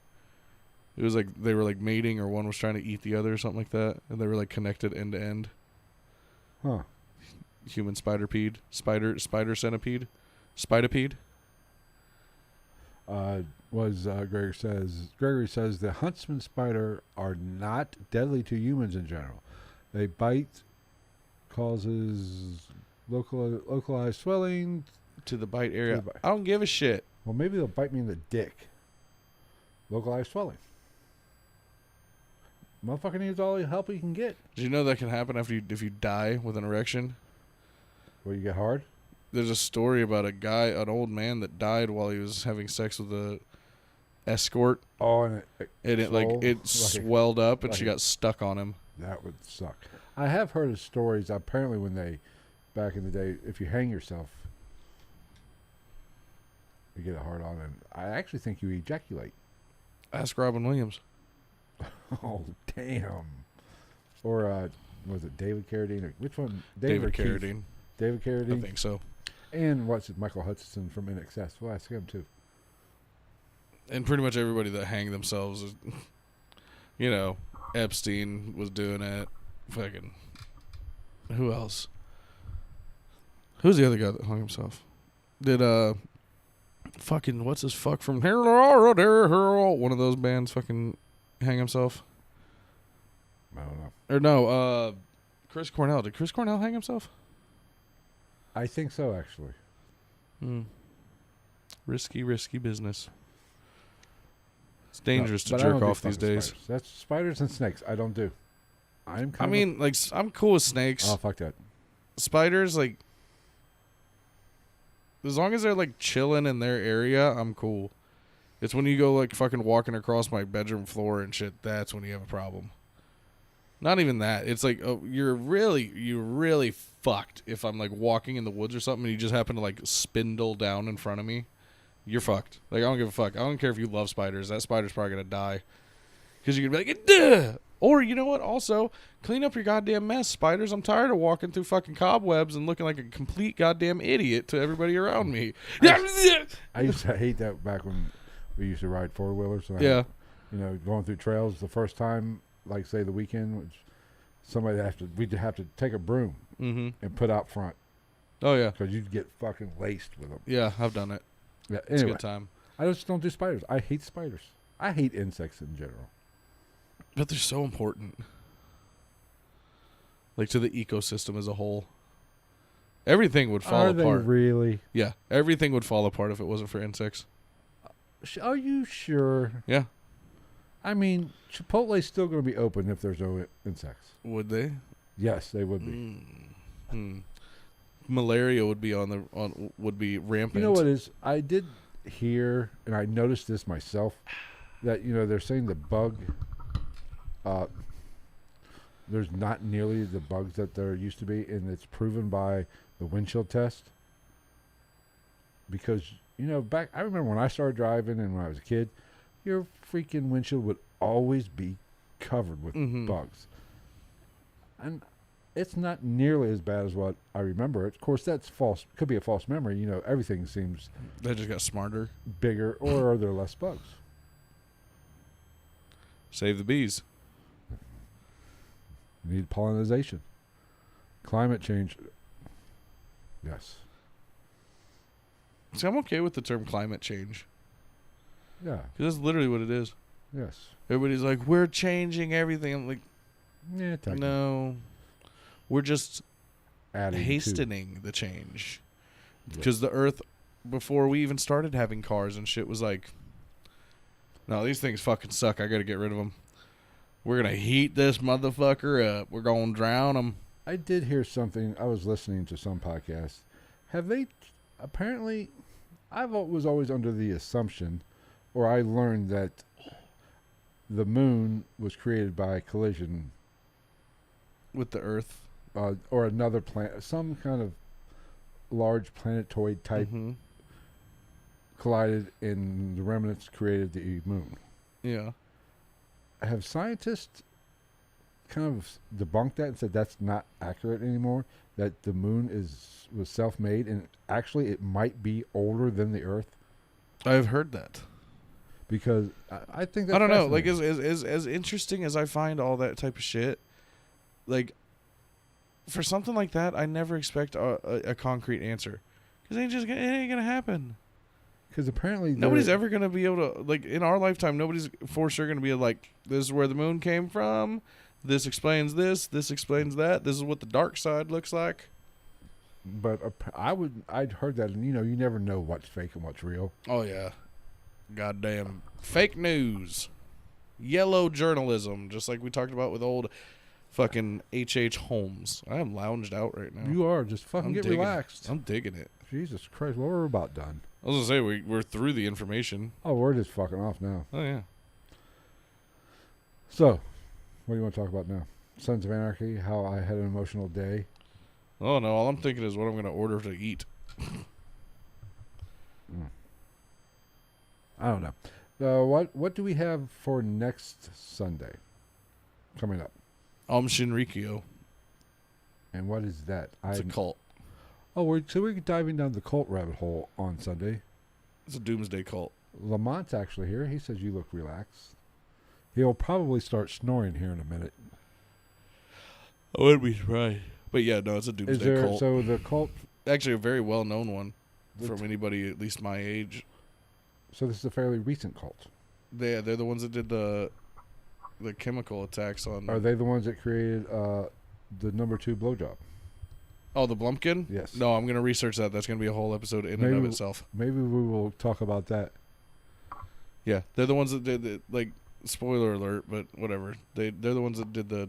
It was like they were like mating, or one was trying to eat the other or something like that, and they were like connected end to end. Huh. Human spider centipede, spidipede. Gregory says the huntsman spider are not deadly to humans in general. They bite, causes localized swelling to the bite area. I don't give a shit. Well, maybe they'll bite me in the dick. Localized swelling. Motherfucker needs all the help he can get. Did you know that can happen if you die with an erection? Will you get hard? There's a story about an old man that died while he was having sex with a escort. Oh, and it swelled up, and she got stuck on him. That would suck. I have heard of stories. Apparently, back in the day, if you hang yourself, you get a hard on, and I actually think you ejaculate. Ask Robin Williams. Oh, damn. Or was it David Carradine? Or which one? David Carradine. David Carradine? I think so. And Michael Hutchinson from InXS. We'll ask him too. And pretty much everybody that hanged themselves, Epstein was doing it. Fucking. Who else? Who's the other guy that hung himself? Did fucking what's his fuck from here? One of those bands fucking hang himself. I don't know. Or no, Chris Cornell. Did Chris Cornell hang himself? I think so, actually. Risky business. It's dangerous But to I don't jerk do off these fucking days. Spiders. That's spiders and snakes. I don't do. I'm kind I'm cool with snakes. Oh, fuck that. Spiders, like, as long as they're like chilling in their area, I'm cool. It's when you go like fucking walking across my bedroom floor and shit, that's when you have a problem. Not even that. It's like, oh, you're really fucked if I'm like walking in the woods or something and you just happen to like spindle down in front of me. You're fucked. Like, I don't give a fuck. I don't care if you love spiders. That spider's probably gonna die. Because you're gonna be like, duh! Or, you know what? Also, clean up your goddamn mess, spiders. I'm tired of walking through fucking cobwebs and looking like a complete goddamn idiot to everybody around me. I used to hate that back when we used to ride four-wheelers. And Yeah. Going through trails the first time, like, say, the weekend, which we'd have to take a broom and put out front. Oh, yeah. Because you'd get fucking laced with them. Yeah, I've done it. Yeah, It's anyway, a good time. I just don't do spiders. I hate spiders. I hate insects in general. But they're so important. Like, to the ecosystem as a whole. Everything would fall Are apart. they really? Yeah, everything would fall apart if it wasn't for insects. Are you sure? Yeah. I mean, Chipotle's still going to be open if there's no insects. Would they? Yes, they would be. Malaria would be would be rampant. You know what is? I did hear, and I noticed this myself, that they're saying the bug. There's not nearly the bugs that there used to be, and it's proven by the windshield test. Because back, I remember when I started driving and when I was a kid, your freaking windshield would always be covered with bugs, and it's not nearly as bad as what I remember. Of course, that's false. Could be a false memory. Everything seems They just got smarter. bigger, or are there less bugs? Save the bees. Need pollination. Climate change. Yes. See, I'm okay with the term climate change. Yeah. Because that's literally what it is. Yes. Everybody's like, we're changing everything. I'm like, Yeah. Technically. no. We're just Adding hastening the change. Yeah. Because the Earth, before we even started having cars and shit, was like, no, these things fucking suck. I got to get rid of them. We're going to heat this motherfucker up. We're going to drown them. I did hear something. I was listening to some podcast. Have they... Apparently, I was always under the assumption, or I learned that the moon was created by collision With the Earth. or another planet, some kind of large planetoid type collided, and the remnants created the moon. Yeah. Have scientists kind of debunked that and said that's not accurate anymore? That the moon was self-made, and actually it might be older than the Earth? I've heard that. Because I think that's I don't know. Like, fascinating. as interesting as I find all that type of shit, like, for something like that, I never expect a concrete answer. Because it ain't going to happen. Because apparently Nobody's ever going to be able to, like, in our lifetime, nobody's for sure going to be like, this is where the moon came from. This explains this. This explains that. This is what the dark side looks like. But I'd heard that, and you never know what's fake and what's real. Oh, yeah. Goddamn. Fake news. Yellow journalism. Just like we talked about with old fucking H.H. Holmes. I am lounged out right now. You are. Just fucking get relaxed. I'm digging it. Jesus Christ. Well, we're about done. I was going to say, we're through the information. Oh, we're just fucking off now. Oh, yeah. So, what do you want to talk about now? Sons of Anarchy, how I had an emotional day. Oh, no. All I'm thinking is what I'm going to order to eat. I don't know. What do we have for next Sunday coming up? Shinrikyo. And what is that? It's a cult. Oh, we're diving down the cult rabbit hole on Sunday. It's a doomsday cult. Lamont's actually here. He says you look relaxed. He'll probably start snoring here in a minute. I wouldn't be surprised. But yeah, no, it's a doomsday cult. So the cult... Actually, a very well-known one from anybody at least my age. So this is a fairly recent cult. They're the ones that did the chemical attacks on... Are they the ones that created the number 2 blowjob? Oh, the Blumpkin? Yes. No, I'm going to research that. That's going to be a whole episode in and of itself. Maybe we will talk about that. Yeah, they're the ones that did the, like, spoiler alert, but whatever. They're the ones that did the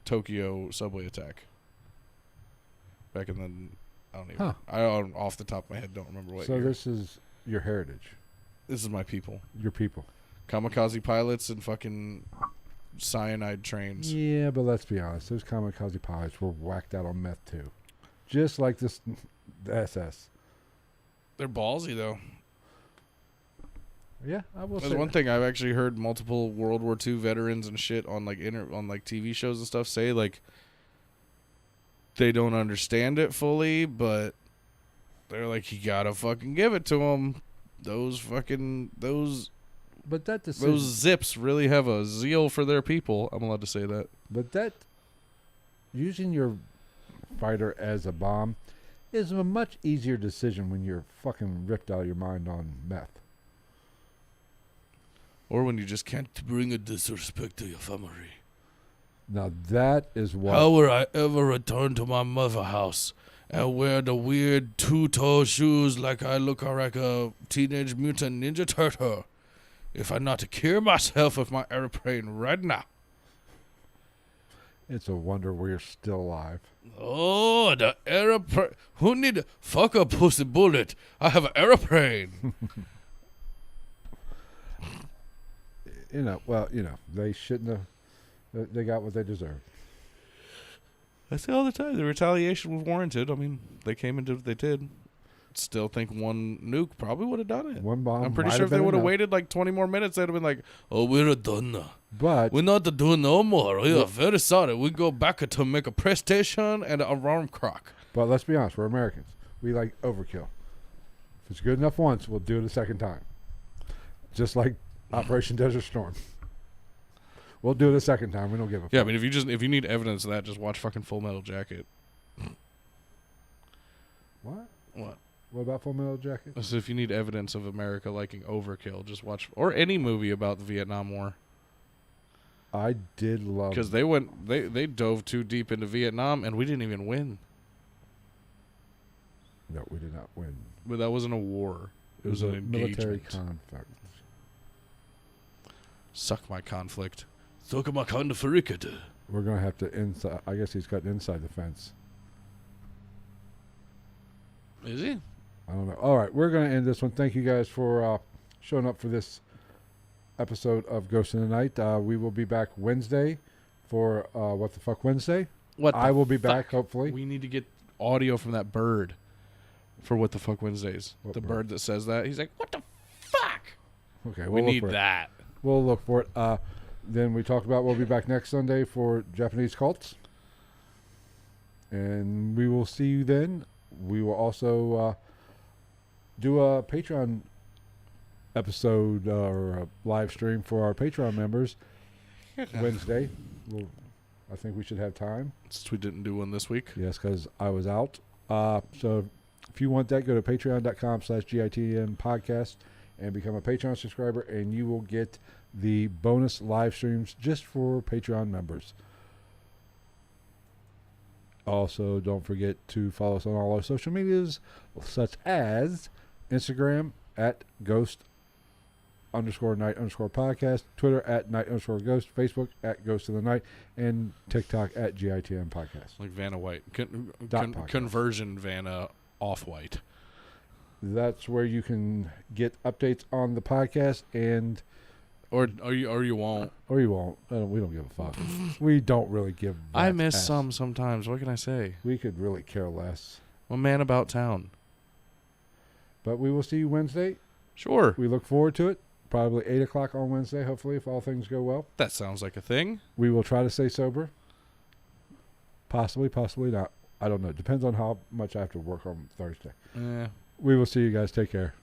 Tokyo subway attack. Back in the, I don't even, I off the top of my head don't remember what year. So this is your heritage. This is my people. Your people. Kamikaze pilots and fucking cyanide trains. Yeah, but let's be honest. Those kamikaze pilots were whacked out on meth too. Just like the SS. They're ballsy, though. Yeah, I will say There's one thing I've actually heard multiple World War II veterans and shit on like TV shows and stuff say, like, they don't understand it fully, but they're like, you gotta fucking give it to them. Those zips really have a zeal for their people. I'm allowed to say that. But that using your fighter as a bomb is a much easier decision when you're fucking ripped out of your mind on meth. Or when you just can't bring a disrespect to your family. Now that is what... How will I ever return to my mother house and wear the weird two-toe shoes like I look like a teenage mutant ninja turtle if I not to kill myself with my airplane right now? It's a wonder we're still alive. Oh, the airplane. Who need fuck a pussy bullet? I have an airplane. They shouldn't have. They got what they deserved. I say all the time, the retaliation was warranted. I mean, they came and did what they did. Still think one nuke probably would have done it. One bomb. I'm pretty sure if they would have waited like 20 more minutes, they'd have been like, oh, we're done now. But we're not doing no more. We are very sorry. We go back to make a PlayStation and a ROM crack. But let's be honest, we're Americans. We like overkill. If it's good enough once, we'll do it a second time. Just like Operation Desert Storm. We'll do it a second time. We don't give a fuck. Yeah, I mean, if you need evidence of that, just watch fucking Full Metal Jacket. What? What? What about Full Metal Jacket? So if you need evidence of America liking overkill, just watch, or any movie about the Vietnam War. I did love... Because they dove too deep into Vietnam, and we didn't even win. No, we did not win. But that wasn't a war. It was an engagement. Military conflict. Suck my conflict. Suck my conflict. We're going to have to inside... I guess he's got inside the fence. Is he? I don't know. All right, we're going to end this one. Thank you guys for showing up for this episode of Ghost in the Night. We will be back Wednesday for What the Fuck Wednesday. I will be back, hopefully. We need to get audio from that bird for What the Fuck Wednesdays. The bird that says that. He's like, what the fuck? Okay, we need that. We'll look for it. Then we talked about we'll be back next Sunday for Japanese cults. And we will see you then. We will also do a Patreon episode or a live stream for our Patreon members Wednesday. I think we should have time. Since we didn't do one this week. Yes, because I was out. So if you want that, go to patreon.com/GITM podcast and become a Patreon subscriber, and you will get the bonus live streams just for Patreon members. Also, don't forget to follow us on all our social medias, such as Instagram at ghost_night_podcast, Twitter at night_ghost, Facebook at ghost of the night, and TikTok at GITM podcast. Like Vanna White. Conversion Vanna Off-White. That's where you can get updates on the podcast and... Or you won't. Or you won't. We don't give a fuck. We don't really give I miss some sometimes. What can I say? We could really care less. I'm a man about town. But we will see you Wednesday. Sure. We look forward to it. Probably 8 o'clock on Wednesday, hopefully, if all things go well. That sounds like a thing. We will try to stay sober. Possibly, possibly not. I don't know. Depends on how much I have to work on Thursday. Yeah. We will see you guys. Take care.